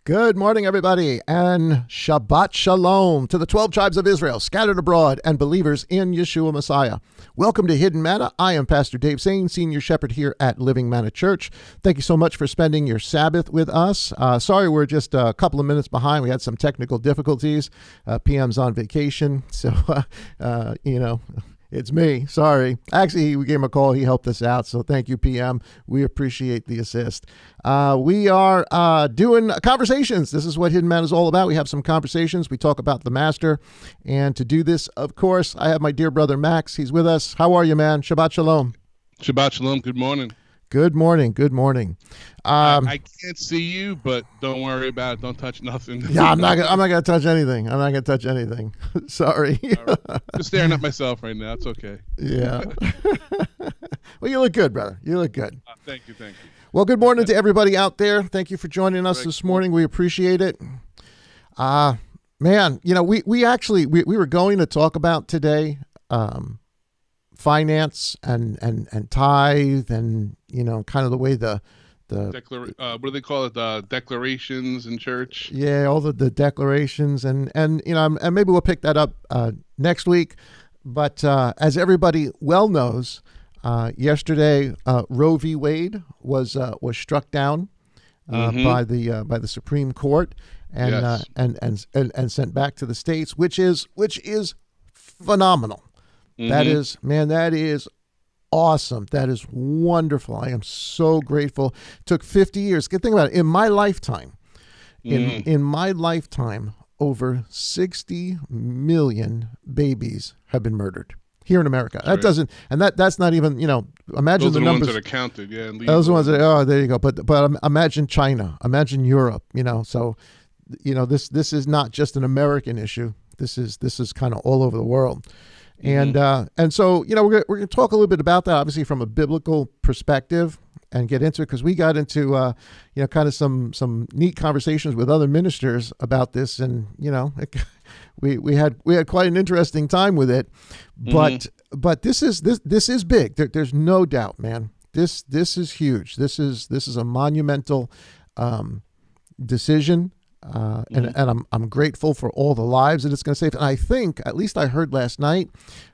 Good morning, everybody, and Shabbat Shalom to the 12 tribes of Israel, scattered abroad, and believers in Yeshua Messiah. Welcome to Hidden Manna. I am Pastor Dave Sain, Senior Shepherd here at Living Manna Church. Thank you so much for spending your Sabbath with us. Sorry, we're just a couple of minutes behind. We had some technical difficulties. PM's on vacation, so, it's me. Sorry. Actually, we gave him a call. He helped us out. So thank you, PM. We appreciate the assist. We are doing conversations. This is what Hidden Manna is all about. We have some conversations. We talk about the Master. And to do this, of course, I have my dear brother, Max. He's with us. How are you, man? Shabbat Shalom. Shabbat Shalom. Good morning. Good morning. Good morning. I can't see you, but don't worry about it. Don't touch nothing. Yeah, I'm not gonna touch anything. I'm not gonna touch anything. Sorry. Right. Just staring at myself right now. It's okay. Yeah. Well, you look good, brother. You look good. Thank you. Well, good morning to everybody out there. Thank you for joining us this morning. We appreciate it. Man, we were going to talk about today finance and tithe and kind of the way the what do they call it? The declarations in church. Yeah, all the declarations and maybe we'll pick that up next week. But as everybody well knows, yesterday Roe V. Wade was struck down by the Supreme Court and Yes. and sent back to the states, which is phenomenal. That is awesome. That is wonderful. I am so grateful. It took 50 years. Think about it. In my lifetime, in my lifetime, over 60 million babies have been murdered here in America. That doesn't, and that's not even, imagine Those the are numbers. the ones that are counted. Yeah. Those are the ones that, there you go. But imagine China, imagine Europe, so, this is not just an American issue. This is kind of all over the world. And so, we're going to talk a little bit about that, obviously, from a biblical perspective and get into it because we got into, kind of some neat conversations with other ministers about this. And, we had quite an interesting time with it. But this is big. There's no doubt, man. This is huge. This is a monumental decision. And I'm grateful for all the lives that it's going to save. And I think, at least I heard last night,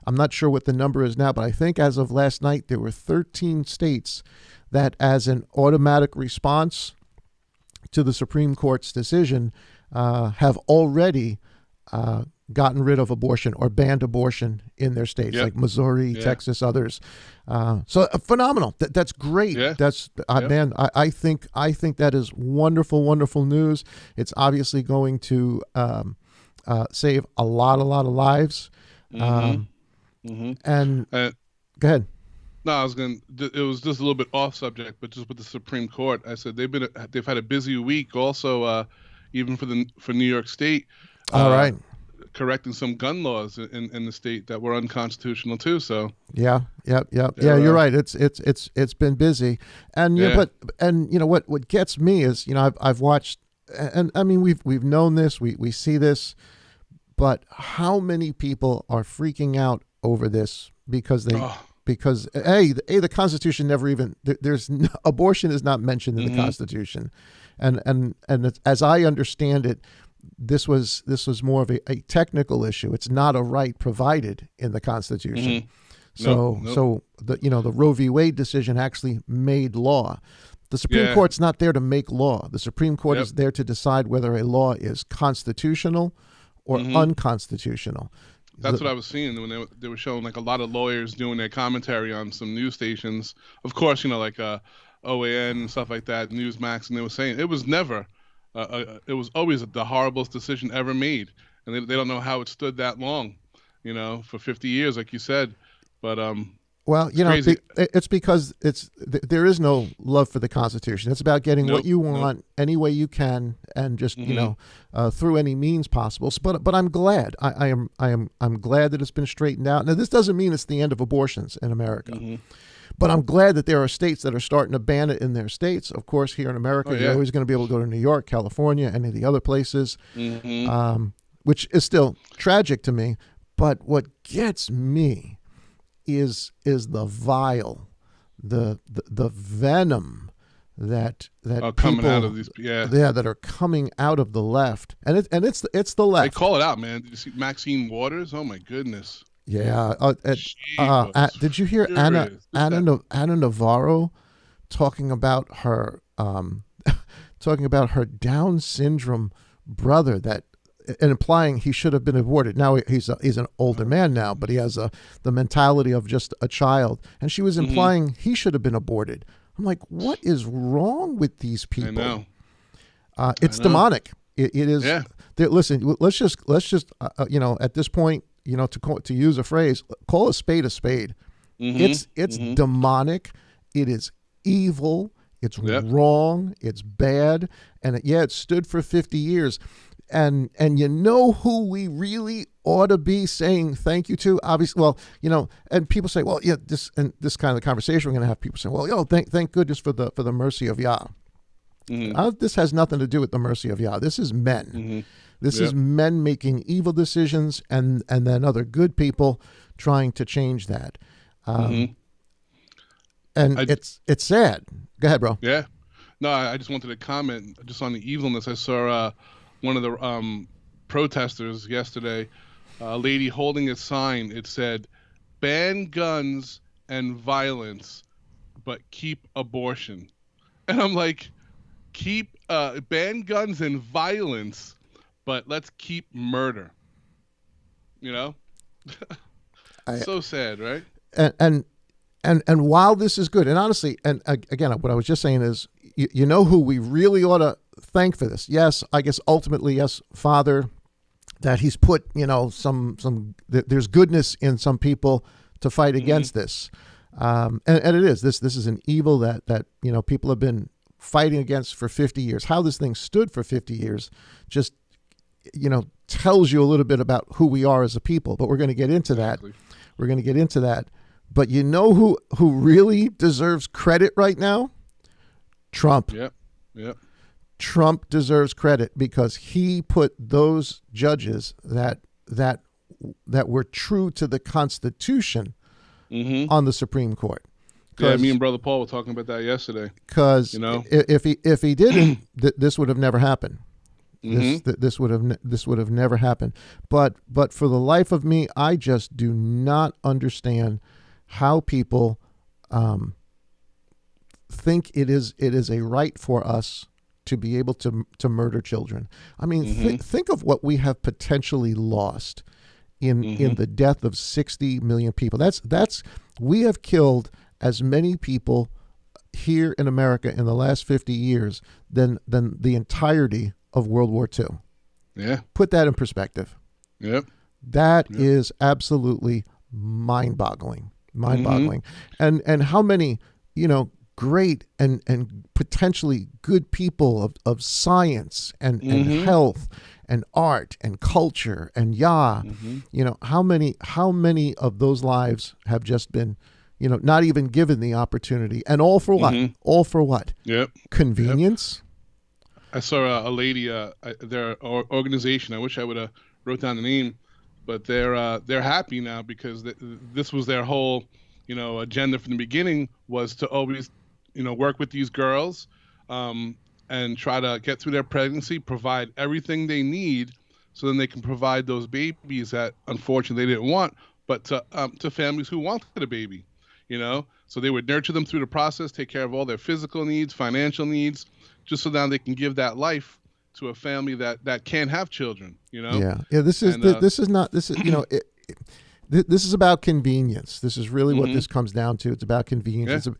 I'm not sure what the number is now, but I think as of last night, there were 13 states that as an automatic response to the Supreme Court's decision have already gotten rid of abortion or banned abortion in their states, like Missouri, Texas, others. So phenomenal. That's great. Yeah. That's man. I think that is wonderful, wonderful news. It's obviously going to save a lot of lives. And go ahead. No, it was just a little bit off subject, but just with the Supreme Court, I said they've had a busy week. Also, even for New York State. All right. Correcting some gun laws in the state that were unconstitutional too. So yeah, you're right. It's been busy, and what gets me is I've watched, and I mean we've known this, we see this, but how many people are freaking out over this because the Constitution never even abortion is not mentioned in the Constitution, and as I understand it. This was more of a technical issue. It's not a right provided in the Constitution. So the Roe v. Wade decision actually made law. The Supreme Court's not there to make law. The Supreme Court is there to decide whether a law is constitutional or unconstitutional. That's what I was seeing when they were showing like a lot of lawyers doing their commentary on some news stations. Of course, like OAN and stuff like that, Newsmax, and they were saying it was never. It was always the horriblest decision ever made, and they don't know how it stood that long, for 50 years, like you said. But well, it's because there is no love for the Constitution. It's about getting what you want any way you can, and just through any means possible. But I'm glad. I'm glad that it's been straightened out. Now, this doesn't mean it's the end of abortions in America. But I'm glad that there are states that are starting to ban it in their states. Of course, here in America, you're always going to be able to go to New York, California, any of the other places, which is still tragic to me. But what gets me is the vile, the venom coming out people, of these, yeah, that are coming out of the left, and it's the left. They call it out, man. Did you see Maxine Waters? Oh my goodness. Yeah. She was Did you hear furious. Anna Navarro talking about her talking about her Down syndrome brother, and implying he should have been aborted. Now he's an older man now, but he has the mentality of just a child, and she was implying he should have been aborted. I'm like, what is wrong with these people? I know. It's demonic. It is. Yeah. Listen, let's just at this point, to use a phrase, call a spade a spade. It's demonic. It is evil. It's wrong. It's bad. And it stood for 50 years. And you know who we really ought to be saying thank you to? Obviously, well, and people say, well, yeah, this kind of conversation we're going to have people saying, well, thank goodness for the mercy of Yah. This has nothing to do with the mercy of Yah. This is men. This is men making evil decisions, and then other good people trying to change that. And it's sad. Go ahead, bro. Yeah. No, I just wanted to comment just on the evilness. I saw one of the protesters yesterday, a lady holding a sign. It said, "Ban guns and violence, but keep abortion." And I'm like, ban guns and violence, but let's keep murder. So sad, right? And while this is good, and honestly, and again, what I was just saying is, you know who we really ought to thank for this? Yes, I guess ultimately, yes, Father, that He's put there's goodness in some people to fight against this, and it is this is an evil that people have been fighting against for 50 years. How this thing stood for 50 years just tells you a little bit about who we are as a people. But we're going to get into that. We're going to get into that. But you know who really deserves credit right now? Trump. Yep. Trump deserves credit because he put those judges that were true to the Constitution on the Supreme Court. Yeah, me and Brother Paul were talking about that yesterday. Because if he didn't, this would have never happened. This would have never happened. But for the life of me, I just do not understand how people think it is a right for us to be able to murder children. I mean, think of what we have potentially lost in the death of 60 million people. We have killed as many people here in America in the last 50 years than the entirety of World War II. Yeah. Put that in perspective. Yep. That is absolutely mind-boggling. And how many, great and potentially good people of science and health and art and culture and Yah, how many of those lives have just been, not even given the opportunity, and all for what? All for what? Yep. Convenience. Yep. I saw a lady, their organization. I wish I would have wrote down the name, but they're happy now because this was their whole, agenda from the beginning, was to always, work with these girls, and try to get through their pregnancy, provide everything they need, so then they can provide those babies that unfortunately they didn't want, but to families who wanted a baby, So they would nurture them through the process, take care of all their physical needs, financial needs, just so now they can give that life to a family that can't have children, Yeah. This is this is about convenience. This is really what this comes down to. It's about convenience. Yeah.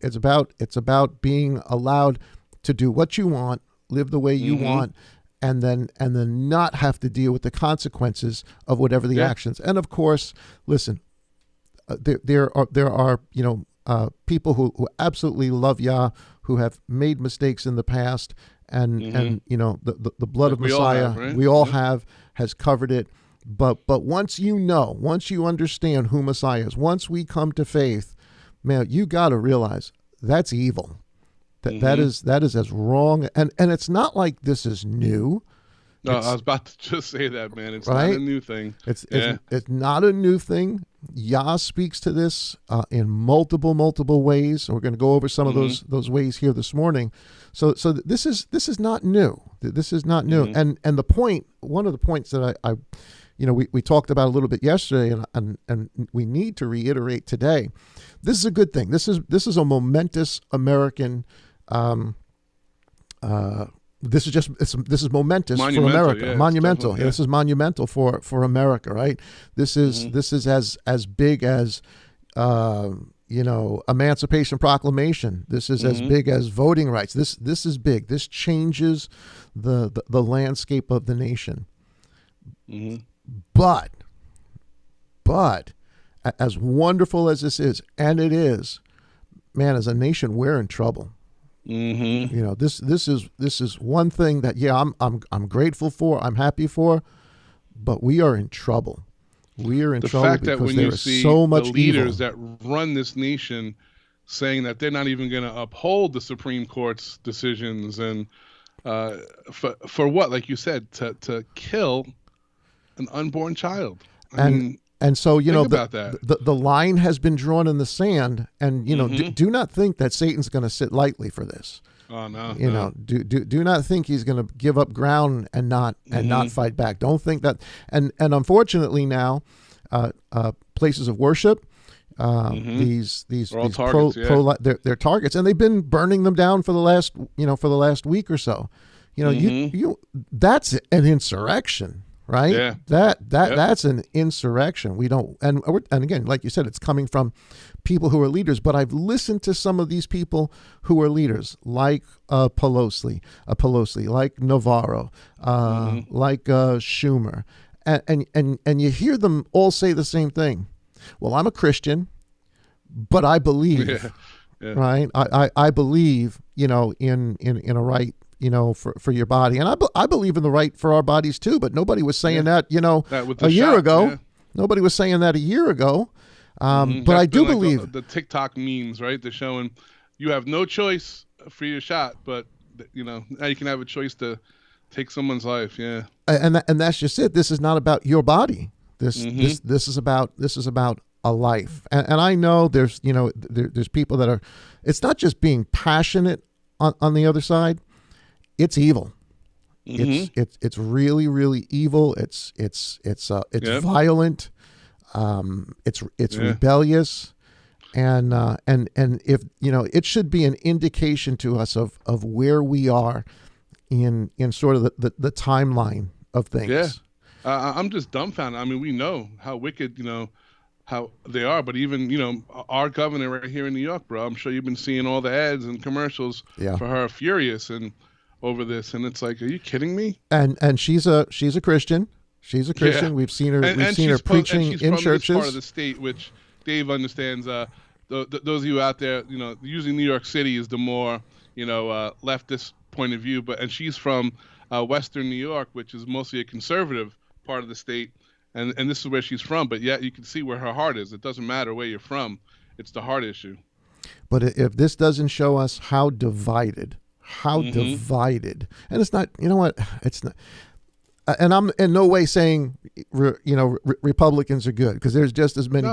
It's about being allowed to do what you want, live the way you want, and then not have to deal with the consequences of whatever the actions. And of course, listen, there are people who absolutely love Yah, who have made mistakes in the past, and the blood of Messiah we all have has covered it. But once you understand who Messiah is, once we come to faith, man, you got to realize that's evil. That is as wrong, and it's not like this is new. No, I was about to just say that, man. It's not a new thing. It's not a new thing. Yah speaks to this in multiple ways. And we're going to go over some of those ways here this morning. So this is not new. This is not new. And the point, one of the points that I we talked about a little bit yesterday, and we need to reiterate today. This is a good thing. This is a momentous American. This is momentous for America. Yeah, monumental. Yeah. This is monumental for America, right? This is as big as Emancipation Proclamation. This is as big as voting rights. This is big. This changes the landscape of the nation. But as wonderful as this is, and it is, man, as a nation, we're in trouble. This is one thing that I'm grateful for, I'm happy for, but we are in trouble. We are in trouble because there is so much evil. The leaders that run this nation saying that they're not even going to uphold the Supreme Court's decisions, and for what, like you said, to kill an unborn child. And so, the line has been drawn in the sand, and, do not think that Satan's going to sit lightly for this. Oh, no. Do not think he's going to give up ground and not fight back. Don't think that. And unfortunately now, places of worship, these targets, they're targets, and they've been burning them down for the last week or so. That's an insurrection. Right? Yeah. That's an insurrection. We don't, and again, like you said, it's coming from people who are leaders. But I've listened to some of these people who are leaders, like Pelosi, like Navarro, like Schumer, and you hear them all say the same thing. Well, I'm a Christian, but I believe, right? I believe, in a right. For your body. And I believe in the right for our bodies too, but nobody was saying that, a year ago. Yeah. Nobody was saying that a year ago. But I do believe the TikTok memes, right? They're showing you have no choice for your shot, but now you can have a choice to take someone's life. Yeah. And that's just it. This is not about your body. This is about a life. And I know there's people that are, it's not just being passionate on the other side. It's evil. It's really, really evil. It's violent. It's rebellious, and if it should be an indication to us of where we are in sort of the timeline of things. Yeah, I'm just dumbfounded. I mean, we know how wicked how they are, but even our governor right here in New York, bro. I'm sure you've been seeing all the ads and commercials for her, furious and over this, and it's like, are you kidding me? And she's a Christian. She's a Christian. Yeah. We've seen her. We've seen her preaching in churches. This part of the state, which Dave understands. Those of you out there, usually New York City is the more leftist point of view, and she's from Western New York, which is mostly a conservative part of the state, and this is where she's from. But yet you can see where her heart is. It doesn't matter where you're from; it's the heart issue. But if this doesn't show us how divided. Divided, and it's not, it's not, and I'm in no way saying, Republicans are good, because there's just as many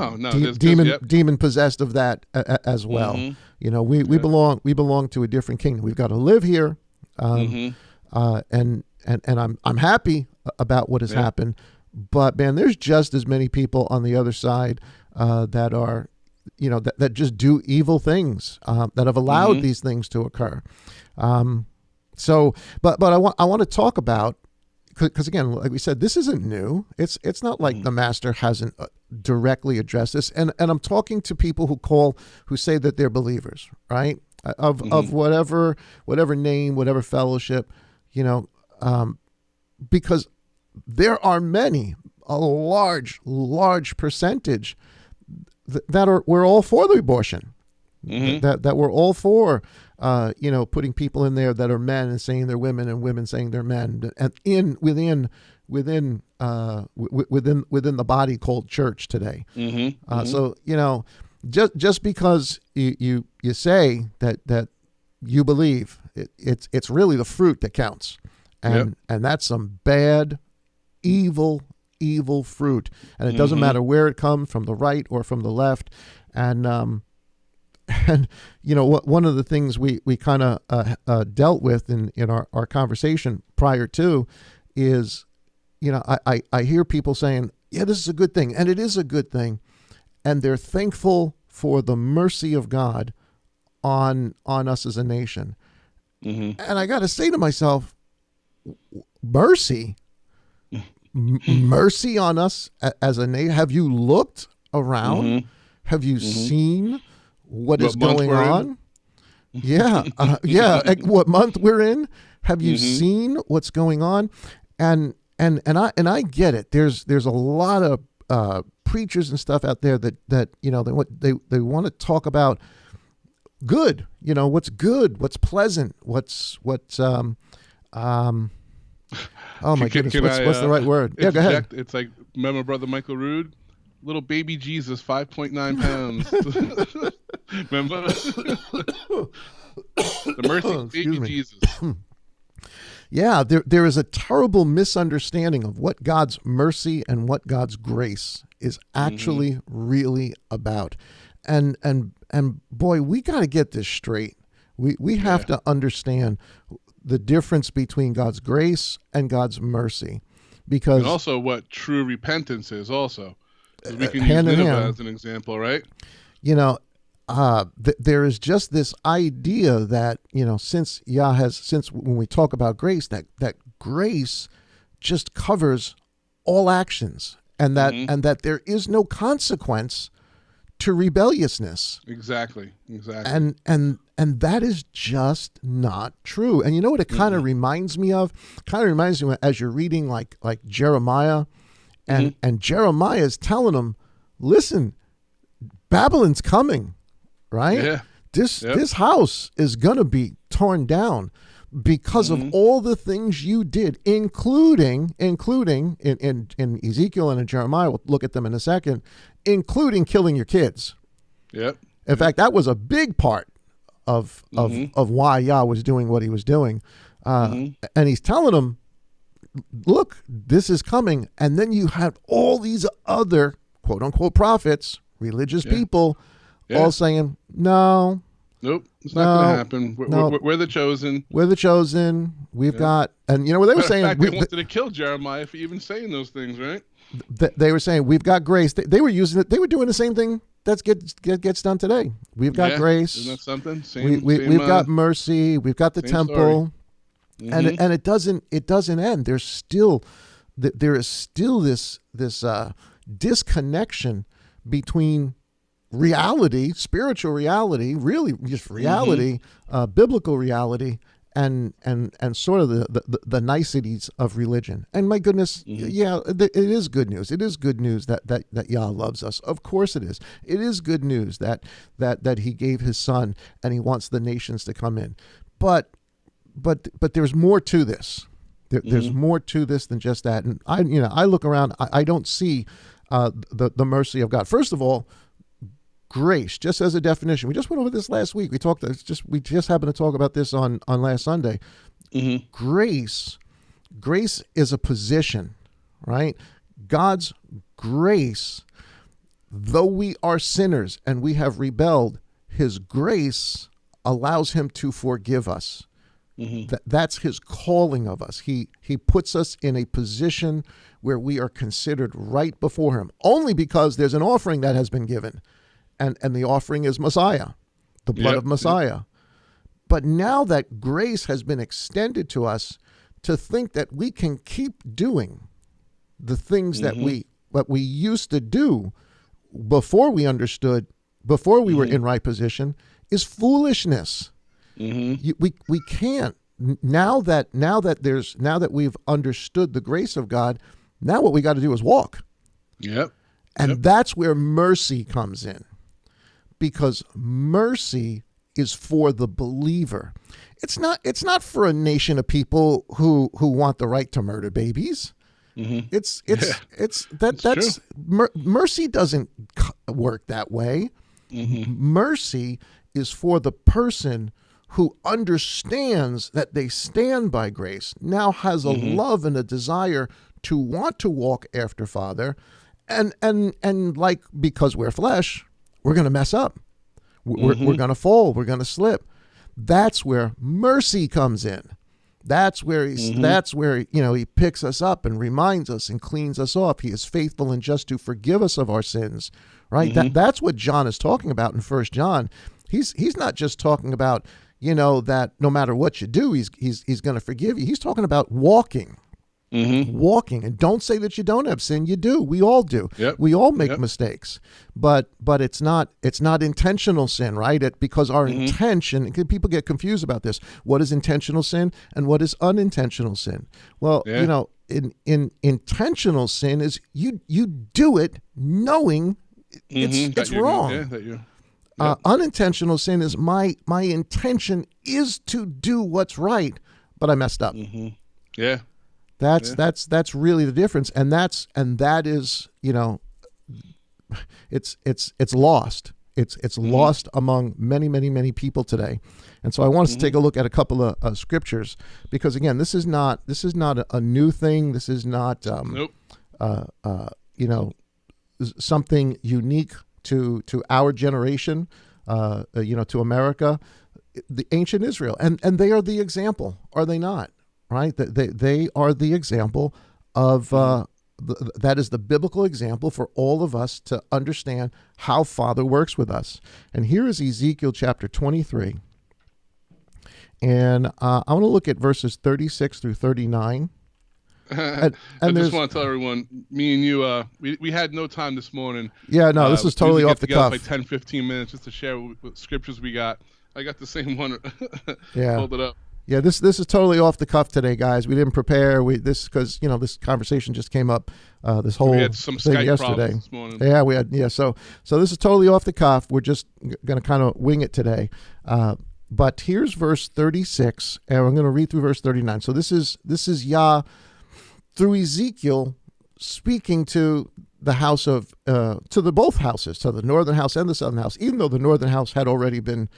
demon possessed of that as well. We belong to a different kingdom. We've got to live here, and I'm happy about what has happened, but man, there's just as many people on the other side that are, that just do evil things, that have allowed these things to occur. But I want to talk about, because again, like we said, this isn't new. It's not like the master hasn't directly addressed this. And I'm talking to people who say that they're believers, right? Of whatever name, whatever fellowship, because there are many, a large percentage we're all for the abortion. That we're all for, putting people in there that are men and saying they're women, and women saying they're men, and within the body called church today. So just because you say that you believe, it's really the fruit that counts, and that's some bad, evil evil fruit, and it doesn't matter where it comes from, the right or from the left. And one of the things we kind of dealt with in our conversation prior to is, I hear people saying, yeah, this is a good thing, and it is a good thing, and they're thankful for the mercy of God on us as a nation. And I got to say to myself, mercy on us as a nation. Have you looked around? Have you seen what is going on? Yeah. What month we're in? Have you seen what's going on? And I get it. There's a lot of preachers and stuff out there that they want to talk about good, what's good, what's pleasant, what's oh my goodness, what's the right word? Yeah, go ahead. It's like, remember Brother Michael Rood? Little baby Jesus, 5.9 pounds. Remember? The mercy baby Jesus. Yeah, there is a terrible misunderstanding of what God's mercy and what God's grace is actually really about. And boy, we got to get this straight. We have to understand the difference between God's grace and God's mercy, because and also what true repentance is also. We can use Nineveh as an example, right? There is just this idea that, since when we talk about grace, that grace just covers all actions, and that there is no consequence to rebelliousness. Exactly. And that is just not true. And you know what it kind of reminds me of? Kind of reminds me as you're reading like Jeremiah, and Jeremiah is telling them, listen, Babylon's coming, right? Yeah. This house is going to be torn down because of all the things you did, including in Ezekiel and in Jeremiah, we'll look at them in a second, including killing your kids. Yep. In fact, that was a big part of why Yah was doing what he was doing. And he's telling them, look, this is coming. And then you have all these other quote unquote prophets, religious people, all saying, no. Nope, it's not going to happen. We're the chosen. We're the chosen. We've got, and what they were saying. In fact, they wanted to kill Jeremiah for even saying those things, right? They were saying, we've got grace. They were using it. They were doing the same thing that gets done today. We've got grace. Isn't that something? We've got mercy. We've got the temple. And it doesn't end. There is still this disconnection between reality, spiritual reality, really just reality, biblical reality, and sort of the niceties of religion. And my goodness, it is good news. It is good news that Yah loves us. Of course it is. It is good news that he gave his son and he wants the nations to come in. But there's more to this. There's more to this than just that. And I look around, I don't see the mercy of God. First of all, grace, just as a definition. We just went over this last week. We just happened to talk about this on last Sunday. Grace is a position, right? God's grace, though we are sinners and we have rebelled, his grace allows him to forgive us. That's his calling of us. He puts us in a position where we are considered right before him, only because there's an offering that has been given. And the offering is Messiah, the blood of Messiah. But now that grace has been extended to us, to think that we can keep doing the things that we used to do before we understood, before we were in right position, is foolishness. We can't. Now that we've understood the grace of God, now what we got to do is walk. And that's where mercy comes in. Because mercy is for the believer. It's not for a nation of people who want the right to murder babies. Mercy doesn't work that way. Mercy is for the person who understands that they stand by grace, now has a love and a desire to want to walk after Father, and like, because we're flesh, we're going to mess up. We're going to fall. We're going to slip. That's where mercy comes in. That's where he picks us up and reminds us and cleans us off. He is faithful and just to forgive us of our sins, right? That's what John is talking about in 1 John. He's not just talking about, that no matter what you do, he's going to forgive you. He's talking about walking. Walking. And don't say that you don't have sin. You do. We all do. Yep. We all make mistakes, but it's not intentional sin, right? Because our intention, people get confused about this. What is intentional sin and what is unintentional sin? Well, in intentional sin is you do it knowing it's wrong. Unintentional sin is my intention is to do what's right, but I messed up. Yeah. That's really the difference, and that is, it's lost. It's lost among many people today, and so I want us to take a look at a couple of scriptures, because again, this is not a new thing. This is not something unique to our generation, to America, the ancient Israel, and they are the example, are they not? Right, they are the example of that is the biblical example for all of us to understand how Father works with us. And here is Ezekiel chapter 23, and I want to look at verses 36 through 39. And I just want to tell everyone, me and you, we had no time this morning. Yeah, no, this is totally off the cuff. Like 10, 15 minutes just to share what scriptures we got. I got the same one. Yeah. Hold it up. Yeah, this is totally off the cuff today, guys. We didn't prepare. Because this conversation just came up. This whole we had some thing Skype yesterday. This morning. Yeah, we had. Yeah, so this is totally off the cuff. We're just going to kind of wing it today. But here's verse 36, and I'm going to read through verse 39. So this is Yah through Ezekiel speaking to the house of both houses, to the northern house and the southern house. Even though the northern house had already been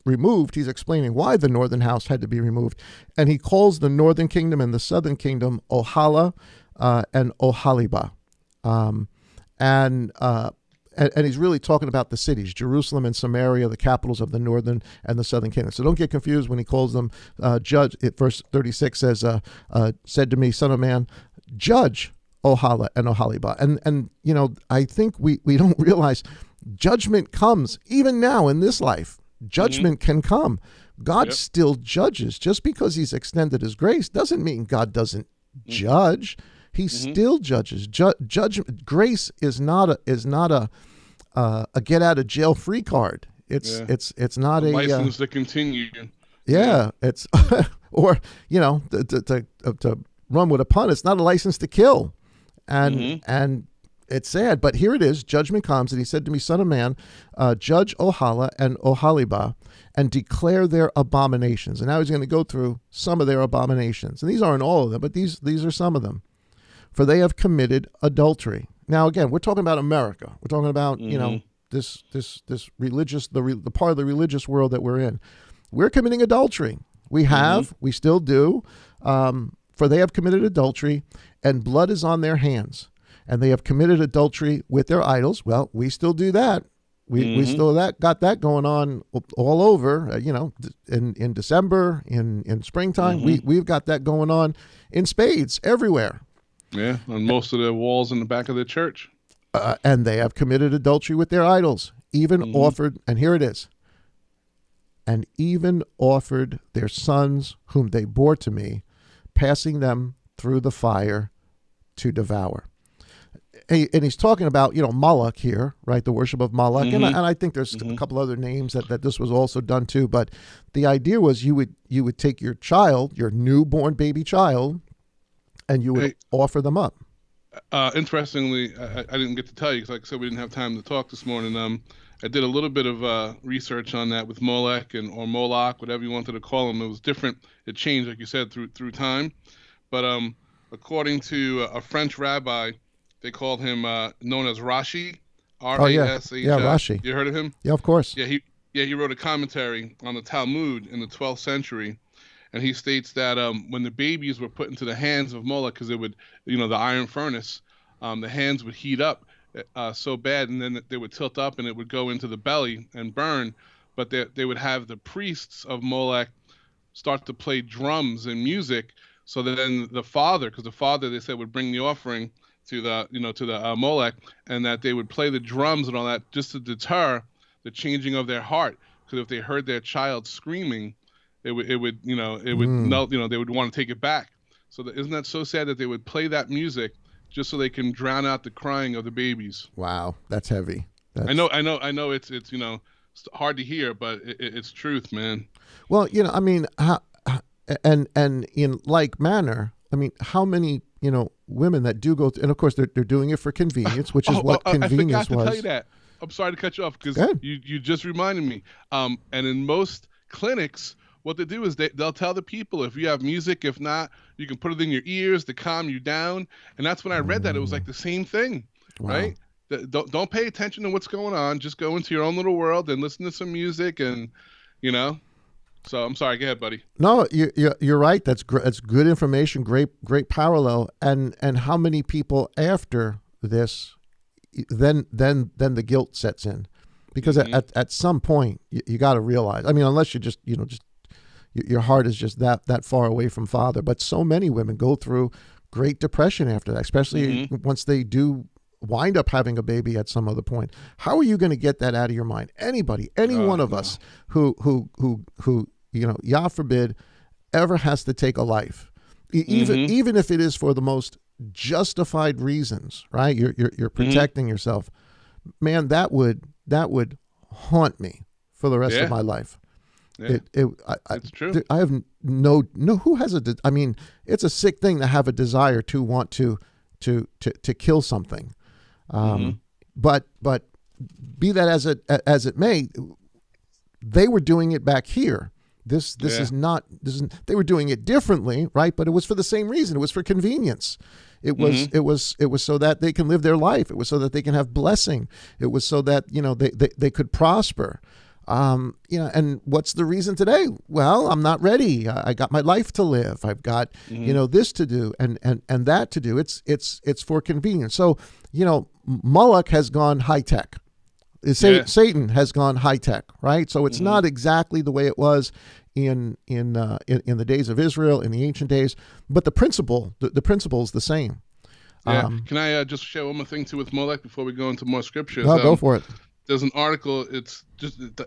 removed, he's explaining why the northern house had to be removed, and he calls the northern kingdom and the southern kingdom Ohala and Oholiba, and he's really talking about the cities, Jerusalem and Samaria, the capitals of the northern and the southern kingdom. So don't get confused when he calls them judge. Verse 36 says, "Said to me, son of man, judge Ohala and Oholiba," and I think we don't realize judgment comes even now in this life. Judgment can come. God still judges. Just because he's extended his grace doesn't mean God doesn't judge. He still judges. Judgment, grace is not a get out of jail free card. It's not a license to continue. Yeah, it's or to run with a pun. It's not a license to kill, and it's sad, but here it is. Judgment comes, and he said to me, son of man, judge Ohala and Oholiba, and declare their abominations. And now he's going to go through some of their abominations. And these aren't all of them, but these are some of them. For they have committed adultery. Now, again, we're talking about America. We're talking about, this religious, the part of the religious world that we're in. We're committing adultery. We still do. For they have committed adultery, and blood is on their hands. And they have committed adultery with their idols. Well, we still do that. We still got that going on all over. In December, in springtime, we've got that going on in spades everywhere. Yeah, on most of the walls in the back of the church. And they have committed adultery with their idols, even offered. And here it is. And even offered their sons, whom they bore to me, passing them through the fire to devour. And he's talking about, Moloch here, right? The worship of Moloch. And I think there's a couple other names that this was also done to. But the idea was you would take your child, your newborn baby child, and you would offer them up. Interestingly, I didn't get to tell you because, like I said, we didn't have time to talk this morning. I did a little bit of research on that with Molech or Moloch, whatever you wanted to call him. It was different. It changed, like you said, through time. But according to a French rabbi, they called him known as Rashi, R-A-S-H. Yeah, Rashi. You heard of him? Yeah, of course. Yeah, he wrote a commentary on the Talmud in the 12th century, and he states that when the babies were put into the hands of Moloch, because it would, the iron furnace, the hands would heat up so bad, and then they would tilt up, and it would go into the belly and burn. But they would have the priests of Moloch start to play drums and music, so that then the father, because the father, they said, would bring the offering to the Moloch, and that they would play the drums and all that just to deter the changing of their heart. Because if they heard their child screaming, it would no, they would want to take it back. So isn't that so sad that they would play that music just so they can drown out the crying of the babies? Wow, that's heavy. I know. It's hard to hear, but it's truth, man. Well, I mean, and in like manner, I mean, how many women that do go, and of course they're doing it for convenience, which is what convenience I forgot to was. tell you that. I'm sorry to cut you off because you just reminded me. And in most clinics, what they do is they'll tell the people, if you have music, if not, you can put it in your ears to calm you down. And that's when I read that. It was like the same thing, right? Don't pay attention to what's going on. Just go into your own little world and listen to some music, and So I'm sorry. Go ahead, buddy. No, you're right. That's good information. Great parallel. And how many people after this, then the guilt sets in, because at some point you got to realize. I mean, unless you just your heart is just that far away from Father. But so many women go through great depression after that, especially once they do wind up having a baby at some other point. How are you going to get that out of your mind? Any one of us who Yah forbid, ever has to take a life, even if it is for the most justified reasons, right? You're protecting yourself, man. That would haunt me for the rest of my life. Yeah. It's true. I have no. Who has I mean, it's a sick thing to have a desire to want to kill something. But be that as it may, they were doing it back here. This is not. They were doing it differently, right? But it was for the same reason. It was for convenience. It was so that they can live their life. It was so that they can have blessing. It was so that they could prosper. And what's the reason today? Well, I'm not ready. I got my life to live. I've got this to do and that to do. It's for convenience. So Moloch has gone high tech. Satan has gone high tech, right? So it's not exactly the way it was in the days of Israel, in the ancient days, but the principle is the same. Yeah. Can I just share one more thing too with Moloch before we go into more scriptures? No, go for it. There's an article. It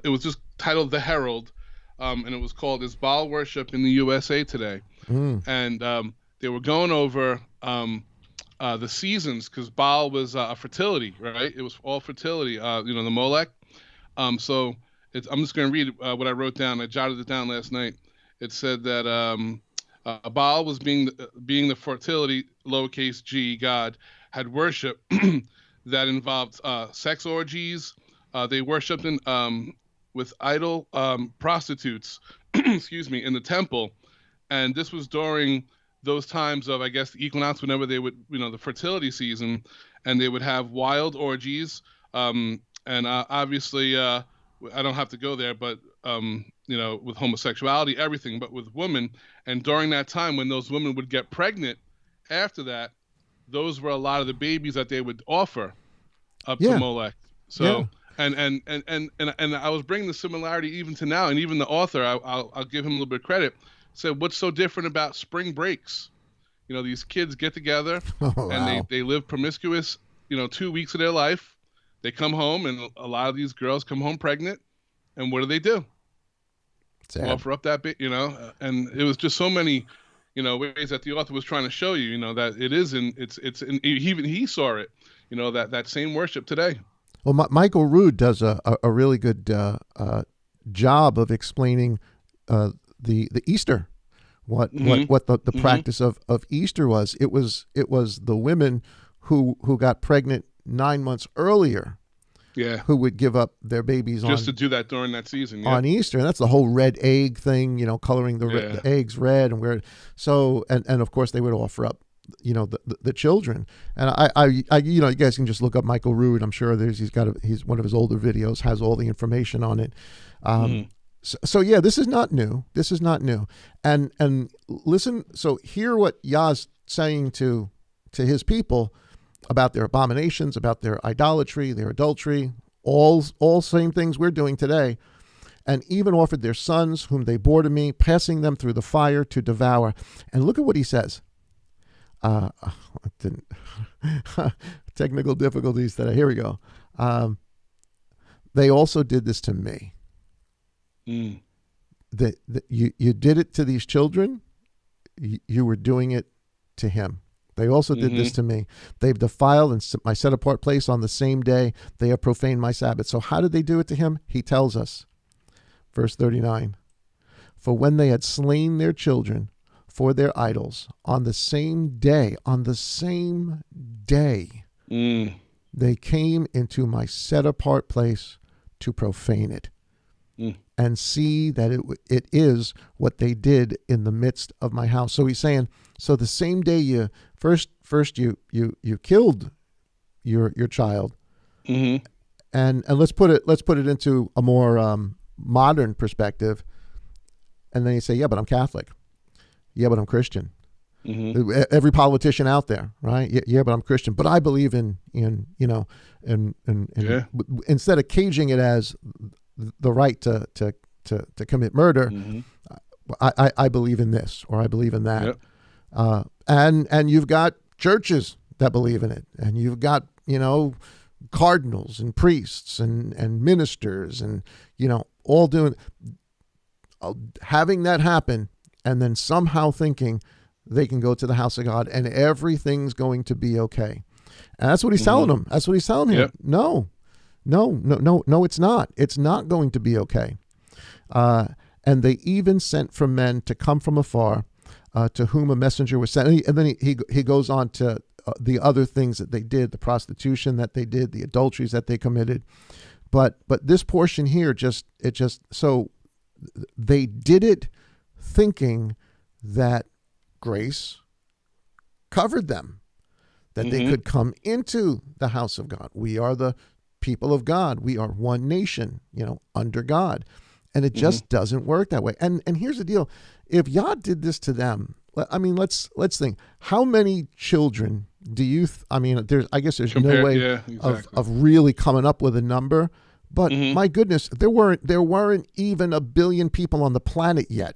was just titled "The Herald," and it was called "Is Baal Worship in the USA Today?" And they were going over the seasons, because Baal was a fertility, right? It was all fertility. The Molech. So I'm just going to read what I wrote down. I jotted it down last night. It said that Baal was being the fertility, lowercase g, god, had worship that involved sex orgies. They worshipped with idol prostitutes, excuse me, in the temple. And this was during those times of, I guess, the equinox, whenever they would, the fertility season, and they would have wild orgies. And obviously, I don't have to go there, but, with homosexuality, everything, but with women. And during that time, when those women would get pregnant after that, those were a lot of the babies that they would offer up to Molech. So, and I was bringing the similarity even to now, and even the author, I'll give him a little bit of credit, said, what's so different about spring breaks? These kids get together and they live promiscuous, 2 weeks of their life. They come home, and a lot of these girls come home pregnant. And what do? Offer up that bit, and it was just so many, ways that the author was trying to show you, that it is even he saw it, that same worship today. Well, Michael Rood does a really good job of explaining the Easter, what the practice of Easter was. It was the women who got pregnant 9 months earlier, who would give up their babies just to do that during that season on Easter. And that's the whole red egg thing, coloring the eggs red, and of course they would offer up the children. And I you guys can just look up Michael Rood. I'm sure he's one of his older videos has all the information on it. So yeah, this is not new. This is not new. And listen. So hear what Yah's saying to his people about their abominations, about their idolatry, their adultery, all same things we're doing today, and even offered their sons, whom they bore to me, passing them through the fire to devour. And look at what he says. Technical difficulties today. Here we go. They also did this to me. You did it to these children. You were doing it to him. They also did this to me. They've defiled my set apart place on the same day. They have profaned my Sabbath. So how did they do it to him? He tells us, verse 39, for when they had slain their children for their idols on the same day, they came into my set apart place to profane it. And see that it is what they did in the midst of my house. So he's saying, so the same day you first you killed your child, and let's put it into a more modern perspective, and then you say, yeah, but I'm Catholic, yeah, but I'm Christian. Every politician out there, right? Yeah, but I'm Christian, but I believe in instead of caging it as the right to commit murder, I believe in this, or I believe in that. And you've got churches that believe in it, and you've got cardinals and priests and ministers and all doing having that happen, and then somehow thinking they can go to the house of God and everything's going to be okay. And that's what he's telling them. That's what he's telling him. No, it's not. It's not going to be okay. And they even sent for men to come from afar, to whom a messenger was sent. And then he goes on to the other things that they did, the prostitution that they did, the adulteries that they committed. But this portion here, so they did it thinking that grace covered them, that they could come into the house of God. We are the people of God. We are one nation, under God. And it just doesn't work that way. And here's the deal. If Yah did this to them, let's think. How many children do you, I guess there's no way of really coming up with a number, but my goodness, there weren't even 1 billion people on the planet yet.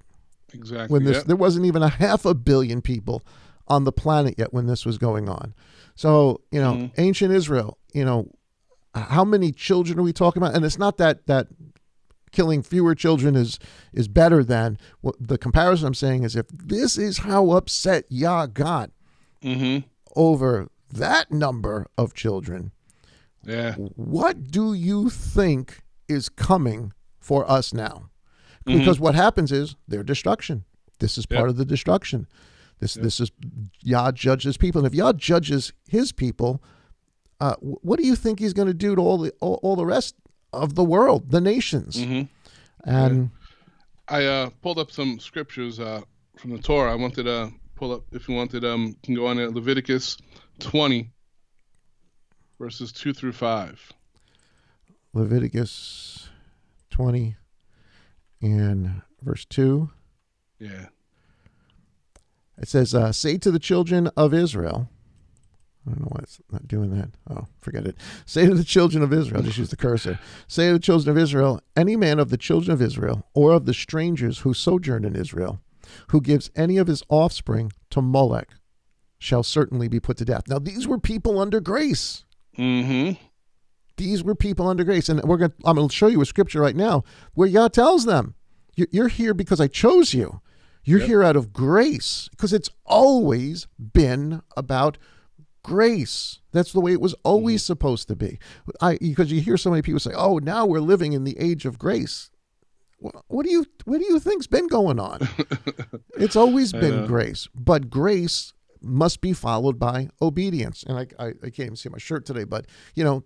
Exactly. There wasn't even 500 million people on the planet yet when this was going on. So, ancient Israel, how many children are we talking about? And it's not that killing fewer children is better than the comparison I'm saying is if this is how upset Yah got over that number of children, what do you think is coming for us now? Because what happens is their destruction. This is part of the destruction. This is Yah judges people, and if Yah judges his people, what do you think he's going to do to all the rest of the world, the nations? And I pulled up some scriptures from the Torah. I wanted to pull up, if you wanted, you can go on at Leviticus 20, verses 2 through 5. Leviticus 20 and verse 2. Yeah. It says, say to the children of Israel, I don't know why it's not doing that. Oh, forget it. Say to the children of Israel, just use the cursor. Say to the children of Israel, any man of the children of Israel or of the strangers who sojourn in Israel, who gives any of his offspring to Molech, shall certainly be put to death. Now, these were people under grace. These were people under grace. And I'm going to show you a scripture right now where Yah tells them, you're here because I chose you. You're here out of grace, because it's always been about grace. That's the way it was always supposed to be. Because you hear so many people say, "Oh, now we're living in the age of grace." What do you think's been going on? It's always been grace, but grace must be followed by obedience. And I can't even see my shirt today, but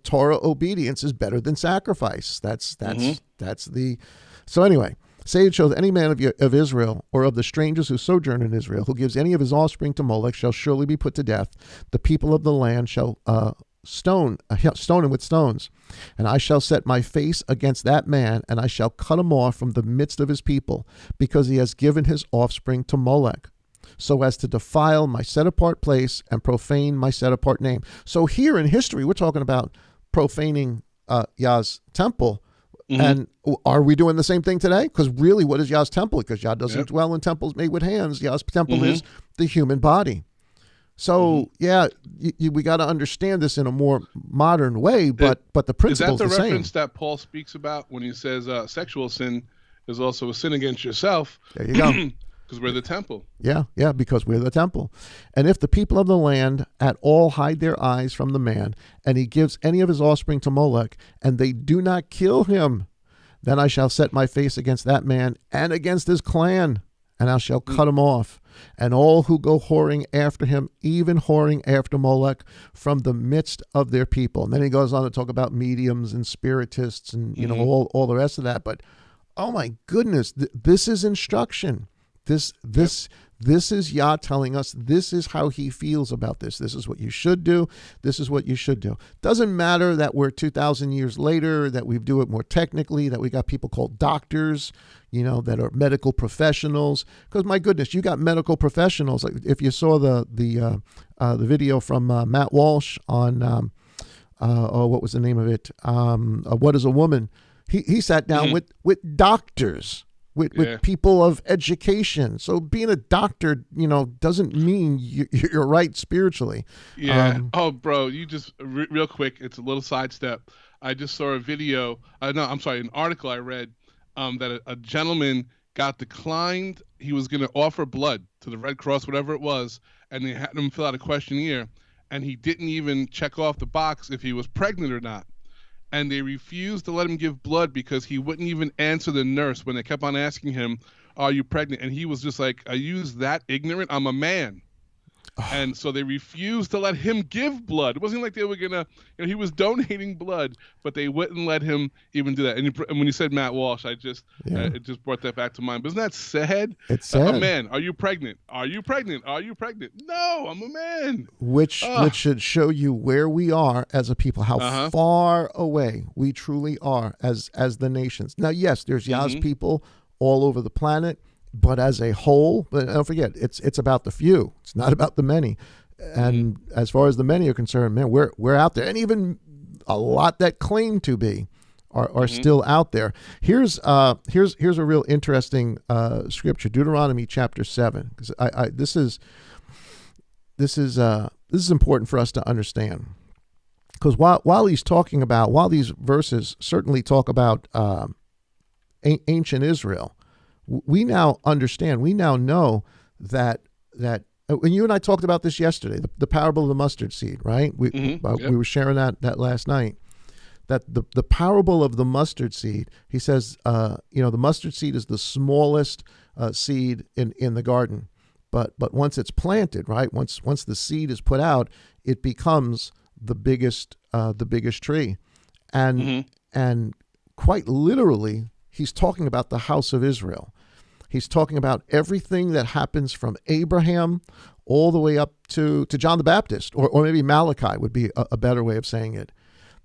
Torah obedience is better than sacrifice. That's the. So anyway. Say it shows any man of Israel or of the strangers who sojourn in Israel who gives any of his offspring to Molech shall surely be put to death. The people of the land shall stone him with stones. And I shall set my face against that man, and I shall cut him off from the midst of his people, because he has given his offspring to Molech, so as to defile my set-apart place and profane my set-apart name. So here in history, we're talking about profaning Yah's temple. And are we doing the same thing today? Because really, what is Yah's temple? Because Yah doesn't dwell in temples made with hands. Yah's temple is the human body. So we got to understand this in a more modern way, but the principle is the same. Is that the reference that Paul speaks about when he says sexual sin is also a sin against yourself? There you go. Because we're the temple. Yeah, because we're the temple. And if the people of the land at all hide their eyes from the man, and he gives any of his offspring to Molech, and they do not kill him, then I shall set my face against that man and against his clan, and I shall cut him off, and all who go whoring after him, even whoring after Molech, from the midst of their people. And then he goes on to talk about mediums and spiritists and all the rest of that. But oh my goodness, this is instruction. This is Yah telling us this is how he feels about this. This is what you should do. This is what you should do. Doesn't matter that we're 2,000 years later, that we do it more technically, that we got people called doctors, that are medical professionals. Because my goodness, you got medical professionals. Like if you saw the video from Matt Walsh on what was the name of it? What is a Woman? He sat down with doctors. With people of education. So being a doctor, doesn't mean you're right spiritually. Yeah. Bro, you just, real quick, it's a little sidestep. I just saw a video, an article I read that a gentleman got declined. He was going to offer blood to the Red Cross, whatever it was, and they had him fill out a questionnaire, and he didn't even check off the box if he was pregnant or not. And they refused to let him give blood because he wouldn't even answer the nurse when they kept on asking him, "Are you pregnant?" And he was just like, "Are you that ignorant? I'm a man." And so they refused to let him give blood. It wasn't like they were gonna, he was donating blood, but they wouldn't let him even do that. And when you said Matt Walsh, it just brought that back to mind. But isn't that sad? It's sad. A man, are you pregnant? Are you pregnant? Are you pregnant? No, I'm a man. Which should show you where we are as a people, how far away we truly are as the nations. Now, yes, there's Yah's people all over the planet. But as a whole, but don't forget, it's about the few. It's not about the many. And as far as the many are concerned, man, we're out there, and even a lot that claim to be are still out there. Here's a real interesting scripture, Deuteronomy chapter 7, because this is important for us to understand. Because while these verses certainly talk about ancient Israel, we now understand, we now know that when you and I talked about this yesterday, the parable of the mustard seed, right? We were sharing that last night, that the parable of the mustard seed, he says, the mustard seed is the smallest seed in the garden. But once it's planted, right? Once the seed is put out, it becomes the biggest tree. And quite literally, he's talking about the house of Israel. He's talking about everything that happens from Abraham all the way up to John the Baptist, or maybe Malachi would be a better way of saying it.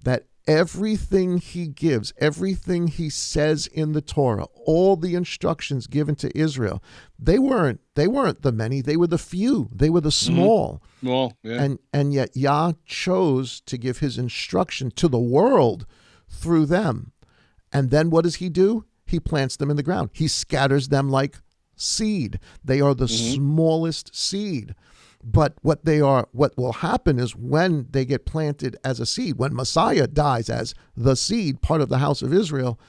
That everything he gives, everything he says in the Torah, all the instructions given to Israel, they weren't the many, they were the few, they were the small. Small, yeah. And yet Yah chose to give his instruction to the world through them. And then what does he do? He plants them in the ground. He scatters them like seed. They are the smallest seed. But what will happen is when they get planted as a seed, when Messiah dies as the seed, part of the house of Israel,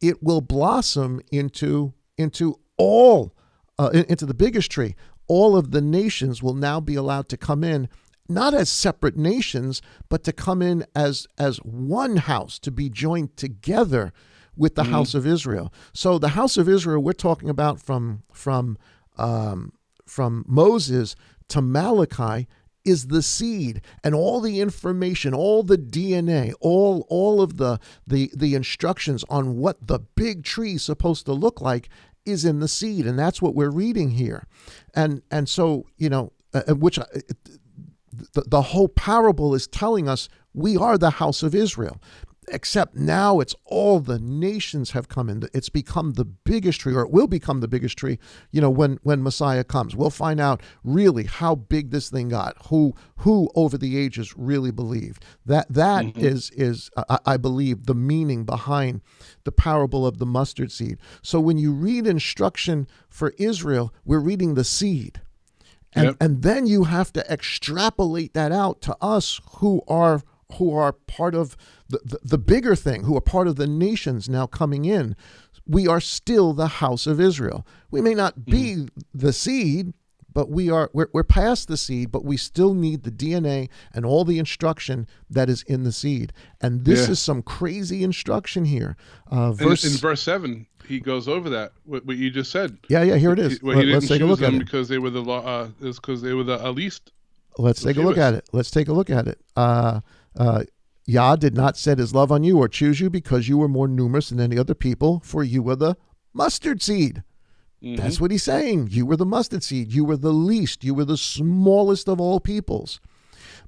it will blossom into the biggest tree. All of the nations will now be allowed to come in, not as separate nations, but to come in as one house, to be joined together with the house of Israel. So the house of Israel, we're talking about from Moses to Malachi, is the seed, and all the information, all the DNA, all of the instructions on what the big tree is supposed to look like is in the seed, and that's what we're reading here. And so the whole parable is telling us We are the house of Israel. Except now it's all the nations have come in. It's become the biggest tree, or it will become the biggest tree, when Messiah comes. We'll find out really how big this thing got, who over the ages really believed. That is I believe, the meaning behind the parable of the mustard seed. So when you read instruction for Israel, we're reading the seed. And then you have to extrapolate that out to us who are part of the bigger thing, who are part of the nations now coming in. We are still the house of Israel. We may not be the seed, but we're past the seed, but we still need the DNA and all the instruction that is in the seed. And this is some crazy instruction here. In verse 7, he goes over that, what you just said. Yeah, here it is. Let's take a look at it. Because they were the law, is because they were the least. Let's take a look at it. Yah did not set his love on you or choose you because you were more numerous than any other people, for you were the mustard seed. That's what he's saying. You were the mustard seed. You were the least. You were the smallest of all peoples.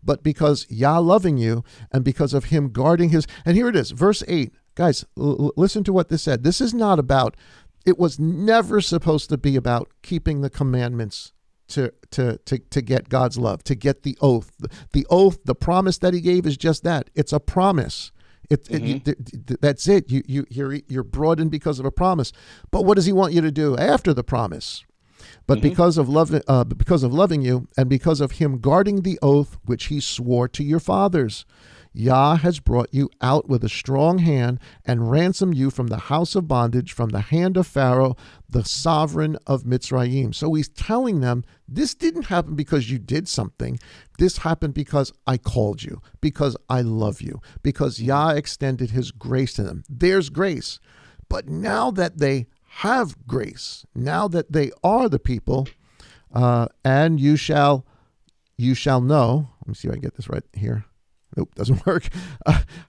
But because Yah loving you, and because of him guarding his, and here it is, verse 8. Guys, listen to what this said. This is not about, it was never supposed to be about keeping the commandments to get God's love, to get the oath. The oath, the promise that he gave is just that. It's a promise. That's it. You're brought in because of a promise. But what does he want you to do after the promise? But because of loving you, and because of him guarding the oath which he swore to your fathers, Yah has brought you out with a strong hand and ransomed you from the house of bondage, from the hand of Pharaoh, the sovereign of Mitzrayim. So he's telling them, this didn't happen because you did something. This happened because I called you, because I love you, because Yah extended his grace to them. There's grace. But now that they have grace, now that they are the people, and you shall know, let me see if I can get this right here. Nope, doesn't work.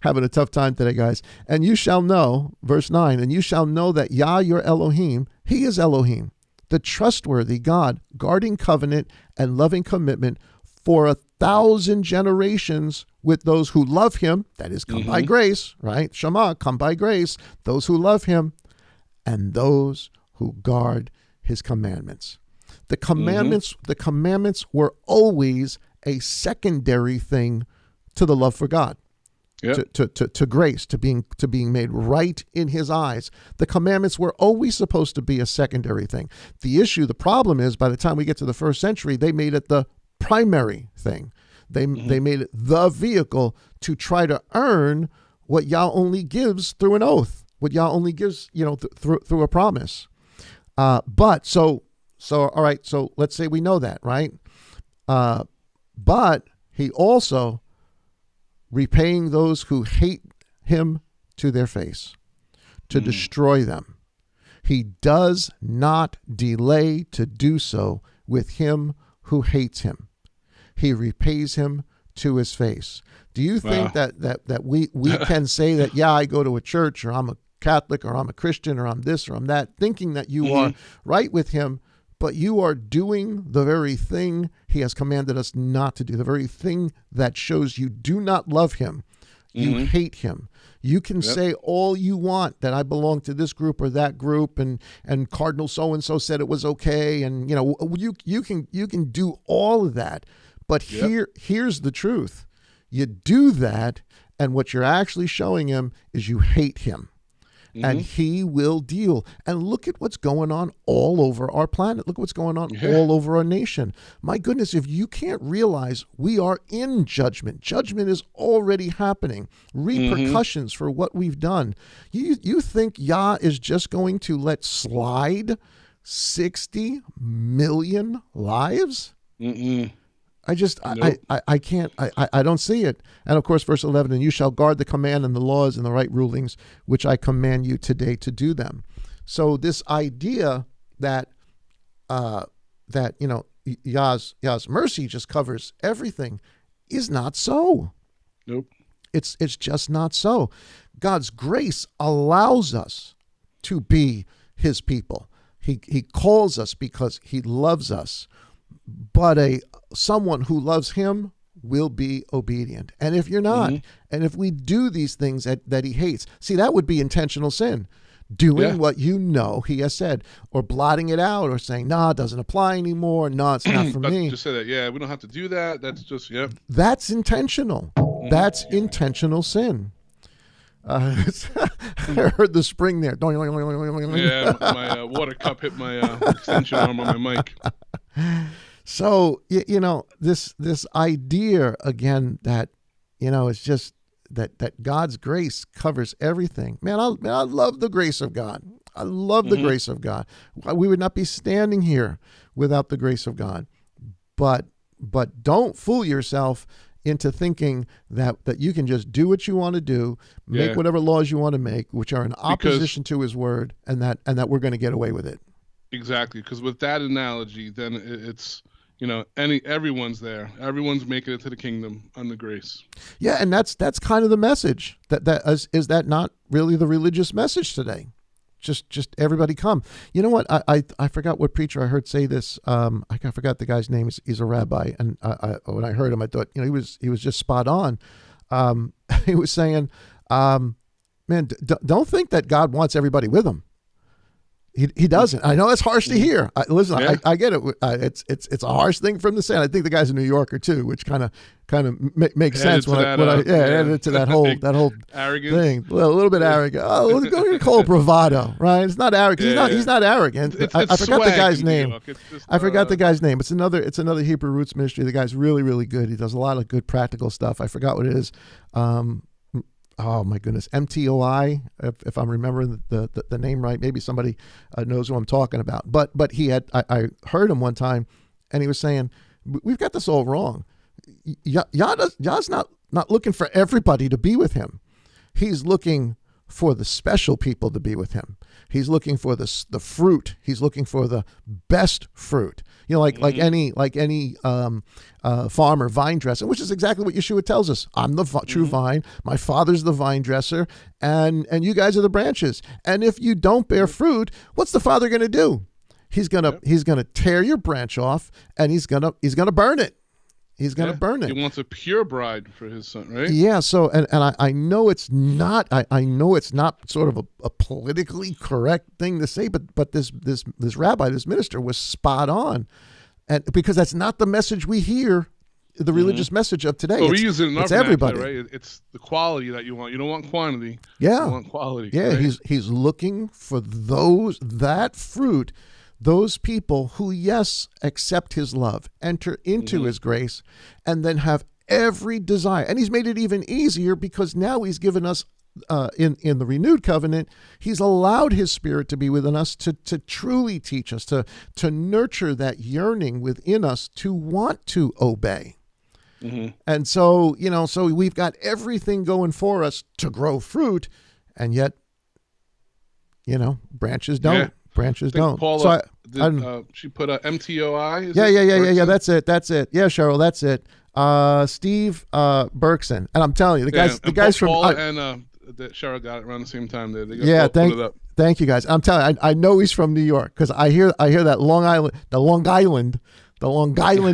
Having a tough time today, guys. And you shall know, verse 9, and you shall know that Yah, your Elohim, he is Elohim, the trustworthy God, guarding covenant and loving commitment for 1,000 generations with those who love him, that is, come by grace, right? Shema, come by grace, those who love him, and those who guard his commandments. The commandments were always a secondary thing to the love for God, to grace, to being made right in his eyes. The commandments were always supposed to be a secondary thing. The problem is, by the time we get to the first century, they made it the primary thing. They made it the vehicle to try to earn what Yah only gives through an oath, what Yah only gives, through a promise. But so all right, so let's say we know that, right? But he also repaying those who hate him to their face, to destroy them. He does not delay to do so with him who hates him. He repays him to his face. Do you think that we can say that, yeah, I go to a church, or I'm a Catholic, or I'm a Christian, or I'm this, or I'm that, thinking that you are right with him, but you are doing the very thing he has commanded us not to do, the very thing that shows you do not love him. You hate him. You can say all you want, that I belong to this group or that group, and Cardinal so-and-so said it was okay. And, you can do all of that. But here's the truth. You do that, and what you're actually showing him is you hate him. And he will deal. And look at what's going on all over our planet. Look what's going on all over our nation. My goodness, if you can't realize we are in judgment, judgment is already happening. Repercussions for what we've done. You think Yah is just going to let slide 60 million lives? I can't, I don't see it. And of course, verse 11, and you shall guard the command and the laws and the right rulings, which I command you today to do them. So this idea that Yah's mercy just covers everything is not so. Nope. It's just not so. God's grace allows us to be his people. He calls us because he loves us. But someone who loves him will be obedient. And if you're not, and if we do these things that he hates, see, that would be intentional sin. Doing what you know he has said, or blotting it out, or saying, "No, it doesn't apply anymore. No, it's not for me." Just say that. Yeah, we don't have to do that. That's just That's intentional. That's intentional sin. I heard the spring there. Yeah, my water cup hit my extension arm on my mic. So this idea again that it's just that God's grace covers everything. Man, I love the grace of God. I love the grace of God. We would not be standing here without the grace of God. But don't fool yourself into thinking that you can just do what you want to do, make whatever laws you want to make, which are in opposition to his word, and that we're going to get away with it. Exactly, because with that analogy, then it's everyone's there. Everyone's making it to the kingdom under grace. Yeah, and that's kind of the message. Is that not really the religious message today? Just everybody come. You know what? I forgot what preacher I heard say this. I forgot the guy's name. He's a rabbi, and when I heard him, I thought he was just spot on. He was saying, man, don't think that God wants everybody with him. He doesn't. I know it's harsh to hear. I get it. It's a harsh thing for him to say. And I think the guy's a New Yorker too, which kind of makes sense when I added to that whole arrogance thing. Well, a little bit arrogant. Oh, we're going to call it bravado, right? It's not arrogant. He's not arrogant. I forgot the guy's name. I forgot the guy's name. It's another Hebrew Roots ministry. The guy's really, really good. He does a lot of good practical stuff. I forgot what it is. Oh my goodness, MTOI, if I'm remembering the name right. Maybe somebody knows who I'm talking about. But I heard him one time, and he was saying, we've got this all wrong. Yah's not looking for everybody to be with him. He's looking for the special people to be with him. He's looking for the fruit. He's looking for the best fruit. Like any farmer, vine dresser, which is exactly what Yeshua tells us. I'm the true vine. My Father's the vine dresser, and you guys are the branches. And if you don't bear fruit, what's the Father going to do? He's gonna tear your branch off, and he's gonna burn it. He's going to burn it. He wants a pure bride for his son, right? Yeah. So, and I know it's not. I know it's not sort of a politically correct thing to say, but this rabbi, this minister, was spot on, and because that's not the message we hear, the religious message of today. Well, we use it in our everybody, right? It's the quality that you want. You don't want quantity. Yeah. You want quality. Yeah. Right? He's looking for that fruit. Those people who, yes, accept his love, enter into his grace, and then have every desire. And he's made it even easier because now he's given us, in the renewed covenant, he's allowed his Spirit to be within us to truly teach us, to nurture that yearning within us to want to obey. And so, so we've got everything going for us to grow fruit, and yet, branches don't. Yeah. Branches don't. Paula, she put a MTOI? Yeah. That's it. Yeah, Cheryl, that's it. Steve Berkson, and I'm telling you, the guys from Paula and Cheryl got it around the same time. Thank you guys. I'm telling you, I know he's from New York because I hear that Long Island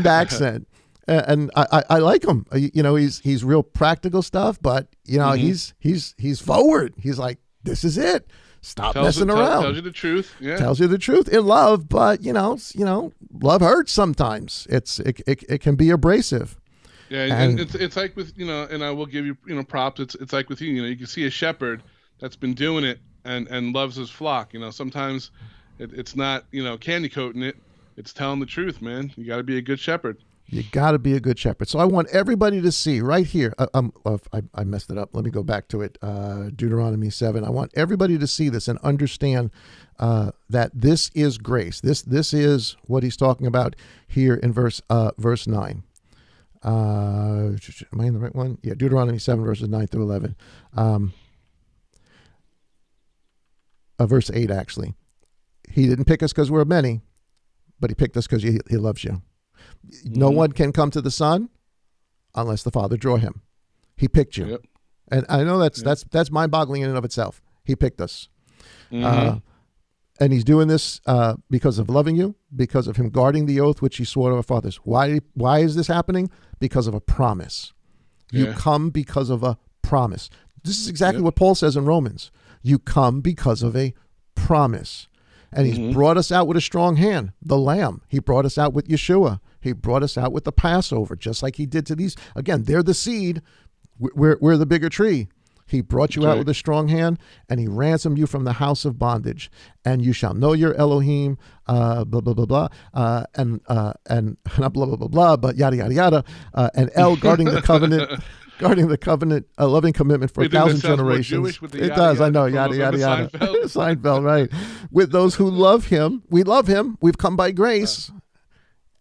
accent, and I like him. He's real practical stuff, but he's forward. He's like, this is it. Stop messing around. Tells you the truth. Yeah. Tells you the truth in love, but love hurts sometimes. It can be abrasive. Yeah, and it's like with and I will give you props. It's like with you. You can see a shepherd that's been doing it and loves his flock. Sometimes it's not candy coating it. It's telling the truth, man. You got to be a good shepherd. You got to be a good shepherd. So I want everybody to see right here. I messed it up. Let me go back to it. Deuteronomy 7. I want everybody to see this and understand that this is grace. This is what he's talking about here in verse 9. Am I in the right one? Yeah, Deuteronomy 7 verses 9 through 11. Verse 8 actually. He didn't pick us because we're many, but he picked us because he loves you. No one can come to the Son unless the Father draw him. He picked you. Yep. And I know that's mind-boggling in and of itself. He picked us. And and he's doing this because of loving you, because of him guarding the oath which he swore to our fathers. Why is this happening? Because of a promise. You come because of a promise. This is exactly what Paul says in Romans. You come because of a promise. And he's brought us out with a strong hand, the Lamb. He brought us out with Yeshua. He brought us out with the Passover, just like he did to these. Again, they're the seed. We're the bigger tree. He brought you out with a strong hand, and he ransomed you from the house of bondage. And you shall know your Elohim, blah, blah, blah, blah, and not blah, blah, blah, blah, but yada, yada, yada. And El guarding the covenant, a loving commitment for 1,000 generations. It does, I know, yada, yada, yada. Seinfeld, right. With those who love him, we love him, we've come by grace,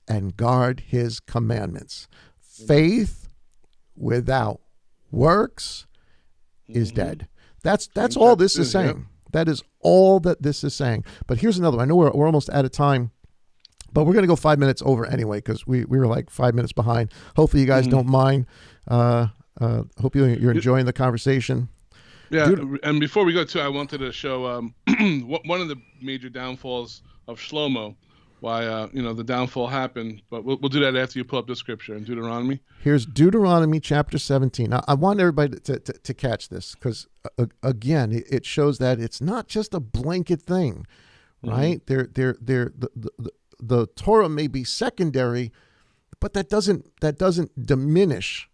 and guard his commandments. Faith without works is dead. That's all this is saying. Yeah. That is all that this is saying. But here's another one. I know we're almost out of time, but we're going to go 5 minutes over anyway, because we were like 5 minutes behind. Hopefully you guys don't mind. Hope you're enjoying the conversation. Yeah, and before we go to, I wanted to show one of the major downfalls of Shlomo, why the downfall happened. But we'll do that after you pull up the scripture in Deuteronomy. Here's Deuteronomy chapter 17. Now, I want everybody to catch this, because again, it shows that it's not just a blanket thing, right? The Torah may be secondary, but that doesn't diminish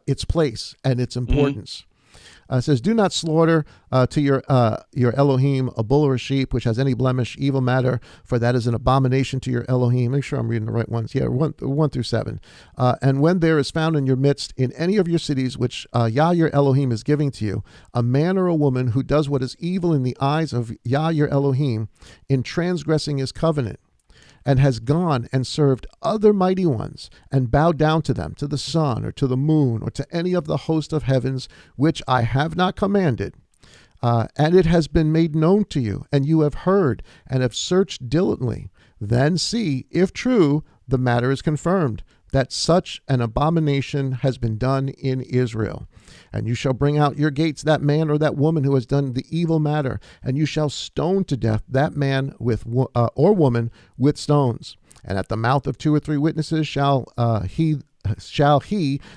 its place and its importance. It says, do not slaughter to your Elohim a bull or a sheep which has any blemish, evil matter, for that is an abomination to your Elohim. Make sure I'm reading the right ones. Yeah, 1 through 7. And when there is found in your midst, in any of your cities, which Yah your Elohim is giving to you, a man or a woman who does what is evil in the eyes of Yah your Elohim, in transgressing his covenant, and has gone and served other mighty ones, and bowed down to them, to the sun, or to the moon, or to any of the host of heavens, which I have not commanded, and it has been made known to you, and you have heard, and have searched diligently, then see, if true, the matter is confirmed, that such an abomination has been done in Israel. And you shall bring out your gates that man or that woman who has done the evil matter, and you shall stone to death that man with or woman with stones. And at the mouth of 2 or 3 witnesses shall he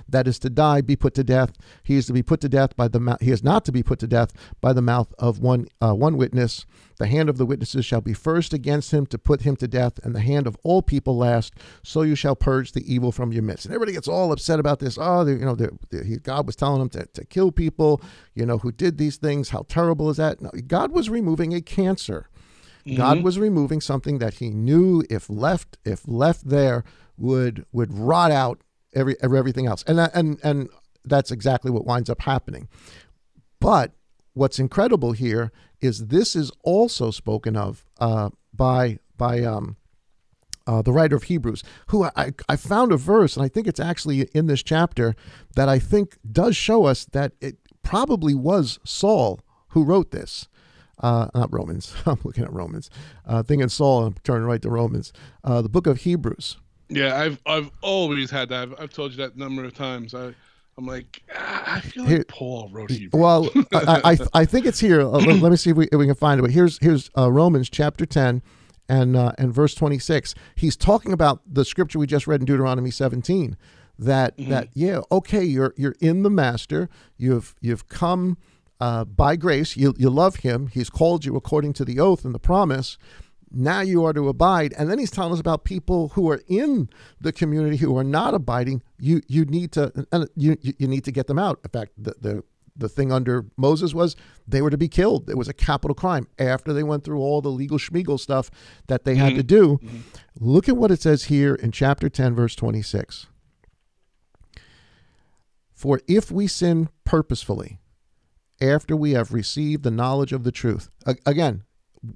that is to die be put to death. He is to be put to death by the mouth. He is not to be put to death by the mouth of one witness. The hand of the witnesses shall be first against him to put him to death, and the hand of all people last. So you shall purge the evil from your midst. And everybody gets all upset about this. Oh, God was telling them to kill people, who did these things. How terrible is that? No, God was removing a cancer. God was removing something that he knew if left there would rot out everything else. And that's exactly what winds up happening. But what's incredible here is this is also spoken of by the writer of Hebrews, who I found a verse, and I think it's actually in this chapter, that I think does show us that it probably was Saul who wrote this. Not Romans. I'm looking at Romans. Thinking Saul, and I'm turning right to Romans. The book of Hebrews. Yeah, I've always had that. I've told you that a number of times. I'm like, I feel like Paul wrote Hebrews. Well, I think it's here. Let me see if we can find it. But here's Romans chapter 10 and verse 26. He's talking about the scripture we just read in Deuteronomy 17. That you're in the Master. You've come by grace. You love him. He's called you according to the oath and the promise. Now you are to abide. And then he's telling us about people who are in the community who are not abiding. You need to get them out. In fact, the thing under Moses was they were to be killed. It was a capital crime after they went through all the legal schmiegel stuff that they had to do. Look at what it says here in chapter 10, verse 26. For if we sin purposefully after we have received the knowledge of the truth, again,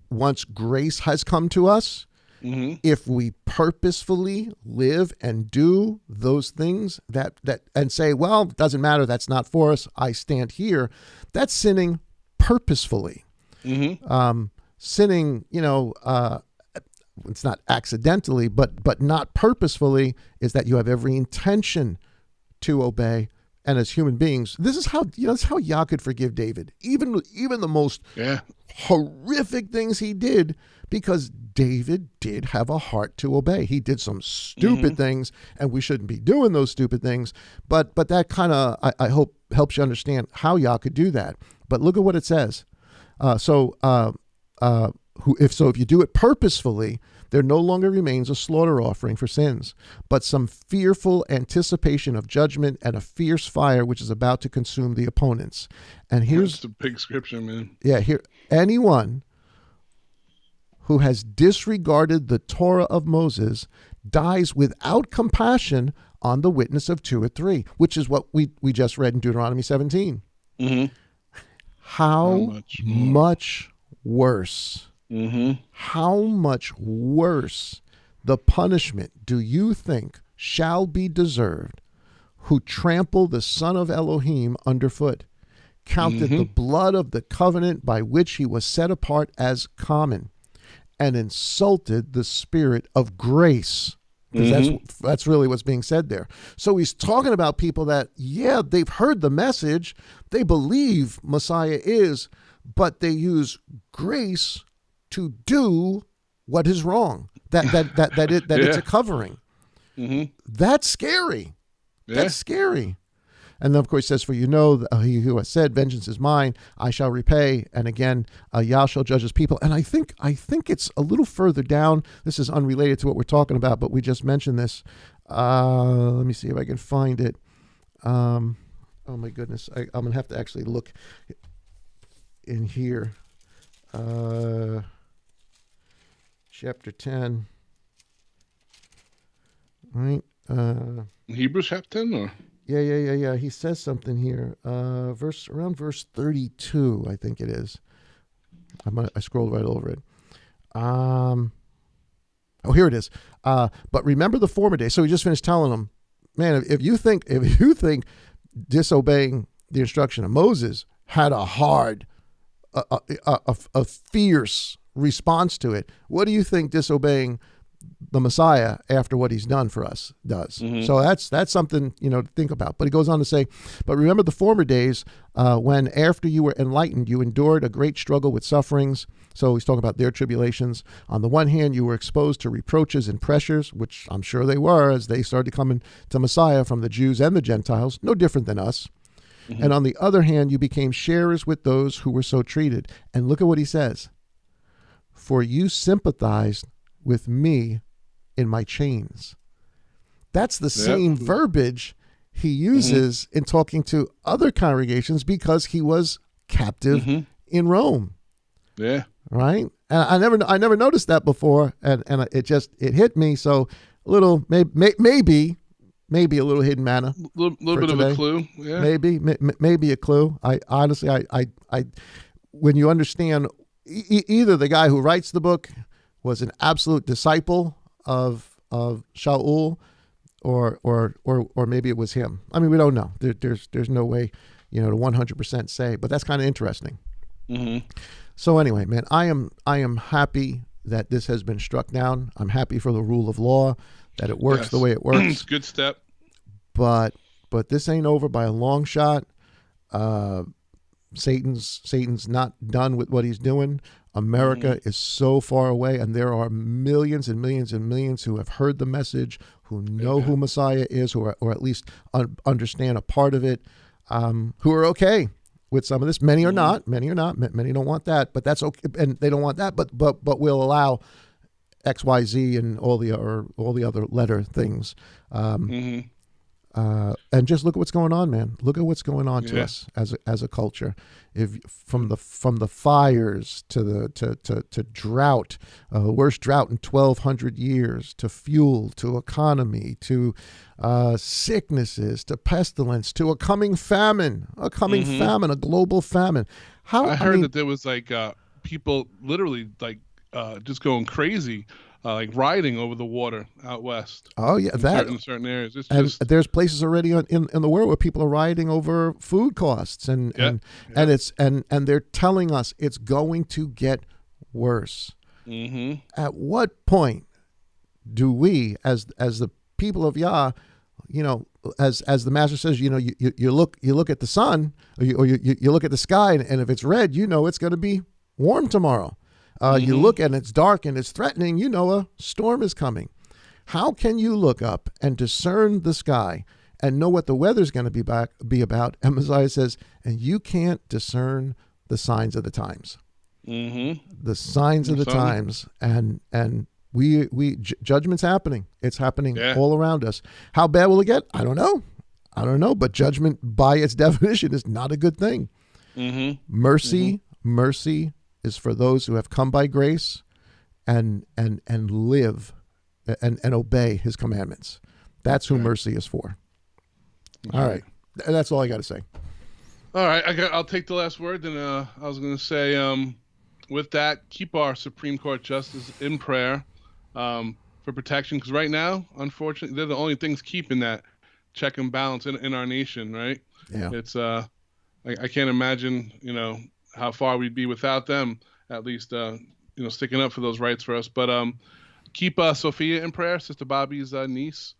once grace has come to us, if we purposefully live and do those things that and say, well, it doesn't matter, that's not for us, I stand here, that's sinning purposefully. Sinning, it's not accidentally, but not purposefully, is that you have every intention to obey, and as human beings, this is how this is how Yah could forgive David, even the most horrific things he did, because David did have a heart to obey. He did some stupid things, and we shouldn't be doing those stupid things. But that kind of, I hope, helps you understand how Yah could do that. But look at what it says. If you do it purposefully, there no longer remains a slaughter offering for sins, but some fearful anticipation of judgment and a fierce fire which is about to consume the opponents. And here's the big scripture, man. Yeah, here, anyone who has disregarded the Torah of Moses dies without compassion on the witness of 2 or 3, which is what we just read in Deuteronomy 17. How much worse? How much worse the punishment do you think shall be deserved who trample the Son of Elohim underfoot, counted the blood of the covenant by which he was set apart as common, and insulted the Spirit of grace? Because that's really what's being said there. So he's talking about people that, they've heard the message, they believe Messiah is, but they use grace to do what is wrong. It's a covering. That's scary. That's scary. And then, of course, it says, for he who has said, vengeance is mine, I shall repay. And again, Yah shall judge his people. And I think it's a little further down. This is unrelated to what we're talking about, but we just mentioned this. Let me see if I can find it. Oh my goodness. I'm going to have to actually look in here. Chapter 10. Right. Hebrews chapter 10 or? Yeah. He says something here. Around verse 32, I think it is. I scrolled right over it. Here it is. But remember the former days. So he just finished telling them, man, if you think disobeying the instruction of Moses had a hard, a fierce response to it, what do you think disobeying the Messiah after what he's done for us does? So that's something to think about. But he goes on to say, but remember the former days when after you were enlightened you endured a great struggle with sufferings. So he's talking about their tribulations. On the one hand, you were exposed to reproaches and pressures, which I'm sure they were as they started coming to Messiah from the Jews and the Gentiles, no different than us. And on the other hand, you became sharers with those who were so treated. And look at what he says. For you sympathized with me in my chains. That's the same verbiage he uses in talking to other congregations because he was captive in Rome. Yeah. Right. And I never noticed that before. And it hit me. So a little, maybe a little hidden manna. A little bit of a clue. Yeah. Maybe a clue. I honestly, when you understand either the guy who writes the book was an absolute disciple of Shaul, or maybe it was him. I mean, we don't know. There's no way, to 100% say. But that's kind of interesting. So anyway, man, I am happy that this has been struck down. I'm happy for the rule of law, that it works the way it works. It's a good step. But this ain't over by a long shot. Satan's not done with what he's doing. America is so far away, and there are millions and millions and millions who have heard the message, who know who Messiah is, or at least understand a part of it, who are okay with some of this. Many are not. Many don't want that, but that's okay, and they don't want that. But we'll allow X, Y, Z, and all the other letter things. And just look at what's going on, man. Look at what's going on to us as a culture. If from the fires to drought, worst drought in 1,200 years, to fuel, to economy, to sicknesses, to pestilence, to a coming famine, a global famine. I heard that there was people literally just going crazy. Riding over the water out west. Oh yeah, in certain areas. There's places already in the world where people are riding over food costs, and they're telling us it's going to get worse. At what point do we, as the people of Yah, as the master says, you look at the sun, or you look at the sky, and if it's red, it's going to be warm tomorrow. You look and it's dark and it's threatening, a storm is coming. How can you look up and discern the sky and know what the weather's going to be about? And Messiah says, and you can't discern the signs of the times. The signs of the times, and judgment's happening. It's happening all around us. How bad will it get? I don't know. But judgment, by its definition, is not a good thing. Mercy is for those who have come by grace and live and obey his commandments. That's who mercy is for. All right. That's all I got to say. All right. I'll take the last word. Then I was going to say, with that, keep our Supreme Court justice in prayer for protection. Because right now, unfortunately, they're the only things keeping that check and balance in our nation, right? Yeah. It's I can't imagine, how far we'd be without them, at least, sticking up for those rights for us. But keep Sophia in prayer, Sister Bobby's niece,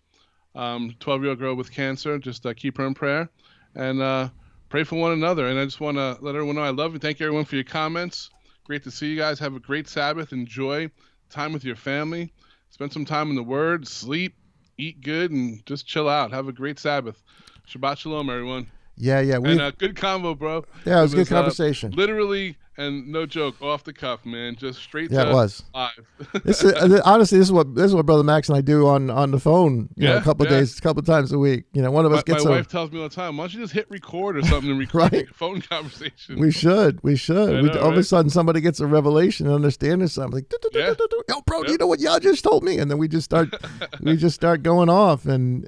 12-year-old girl with cancer. Just keep her in prayer and pray for one another. And I just want to let everyone know I love you. Thank you, everyone, for your comments. Great to see you guys. Have a great Sabbath. Enjoy time with your family. Spend some time in the Word, sleep, eat good, and just chill out. Have a great Sabbath. Shabbat shalom, everyone. Yeah. And good combo, bro. Yeah, it was a good conversation. Literally, and no joke, off the cuff, man. Just straight to it was. Live. Honestly, this is what Brother Max and I do on the phone. A couple of times a week. One of us gets. My wife tells me all the time, "Why don't you just hit record or something and record a phone conversation?" We should. All of a sudden, somebody gets a revelation and understands something. Like, yo, bro, you know what y'all just told me, and then we just start going off and.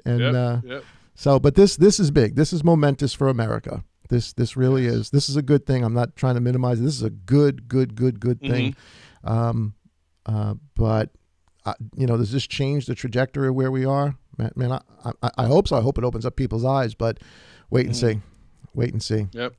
So, but this is big. This is momentous for America. This really is. This is a good thing. I'm not trying to minimize it. This is a good thing. But does this change the trajectory of where we are? Man, I hope so. I hope it opens up people's eyes. But wait and see. Yep.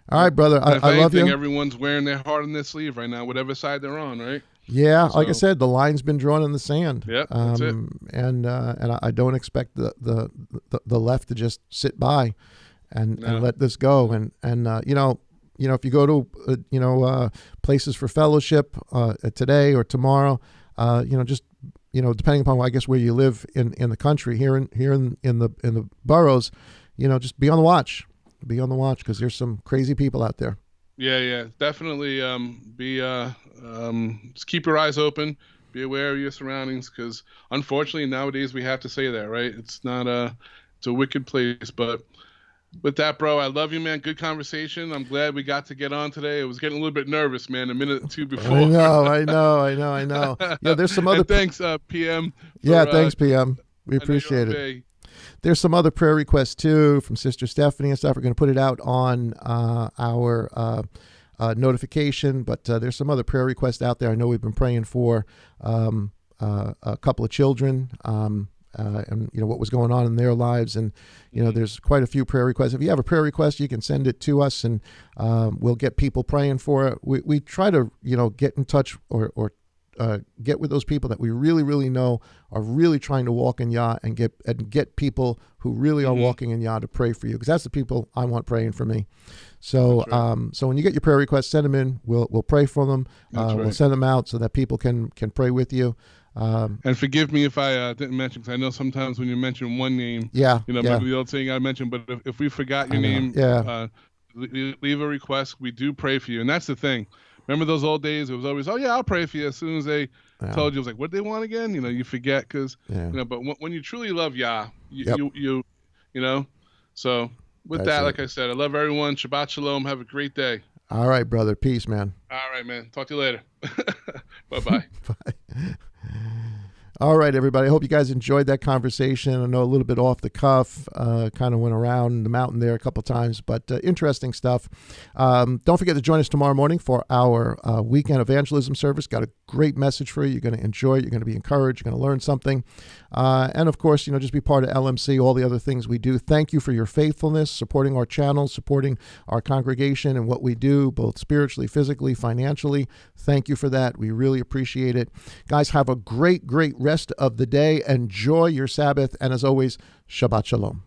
All right, brother. I love you. Everyone's wearing their heart on their sleeve right now, whatever side they're on, right? Yeah, like I said, the line's been drawn in the sand. Yep, that's it. And I don't expect the left to just sit by and let this go. And if you go to places for fellowship today or tomorrow, depending upon I guess where you live in the country, here in the boroughs, just be on the watch. Be on the watch because there's some crazy people out there. Yeah, definitely. Just keep your eyes open. Be aware of your surroundings, because unfortunately nowadays we have to say that, right? It's not it's a wicked place. But with that, bro, I love you, man. Good conversation. I'm glad we got to get on today. I was getting a little bit nervous, man. A minute or two before. I know. Yeah, there's some other. And thanks, PM. Thanks, PM. We appreciate it. There's some other prayer requests too from Sister Stephanie and stuff. We're going to put it out on our notification, but there's some other prayer requests out there. I know we've been praying for a couple of children and what was going on in their lives, and there's quite a few prayer requests. If you have a prayer request, you can send it to us, and we'll get people praying for it. We try to get in touch or get with those people that we really, really know are really trying to walk in Yah, and get people who really are walking in Yah to pray for you, because that's the people I want praying for me. So so when you get your prayer requests, send them in. We'll pray for them. We'll send them out so that people can pray with you. And forgive me if I didn't mention, because I know sometimes when you mention one name, maybe the old saying I mentioned, but if we forgot your name, leave a request. We do pray for you, and that's the thing. Remember those old days? It was always, I'll pray for you. As soon as they told you, it was like, what do they want again? You forget, because, but when you truly love Yah, you so with that, like I said, I love everyone. Shabbat shalom. Have a great day. All right, brother. Peace, man. All right, man. Talk to you later. Bye-bye. Bye. All right, everybody. I hope you guys enjoyed that conversation. I know a little bit off the cuff, kind of went around the mountain there a couple times, but interesting stuff. Don't forget to join us tomorrow morning for our weekend evangelism service. Got a great message for you. You're going to enjoy it. You're going to be encouraged. You're going to learn something. And of course, just be part of LMC, all the other things we do. Thank you for your faithfulness, supporting our channel, supporting our congregation and what we do, both spiritually, physically, financially. Thank you for that. We really appreciate it. Guys, have a great rest of the day. Enjoy your Sabbath. And as always, Shabbat Shalom.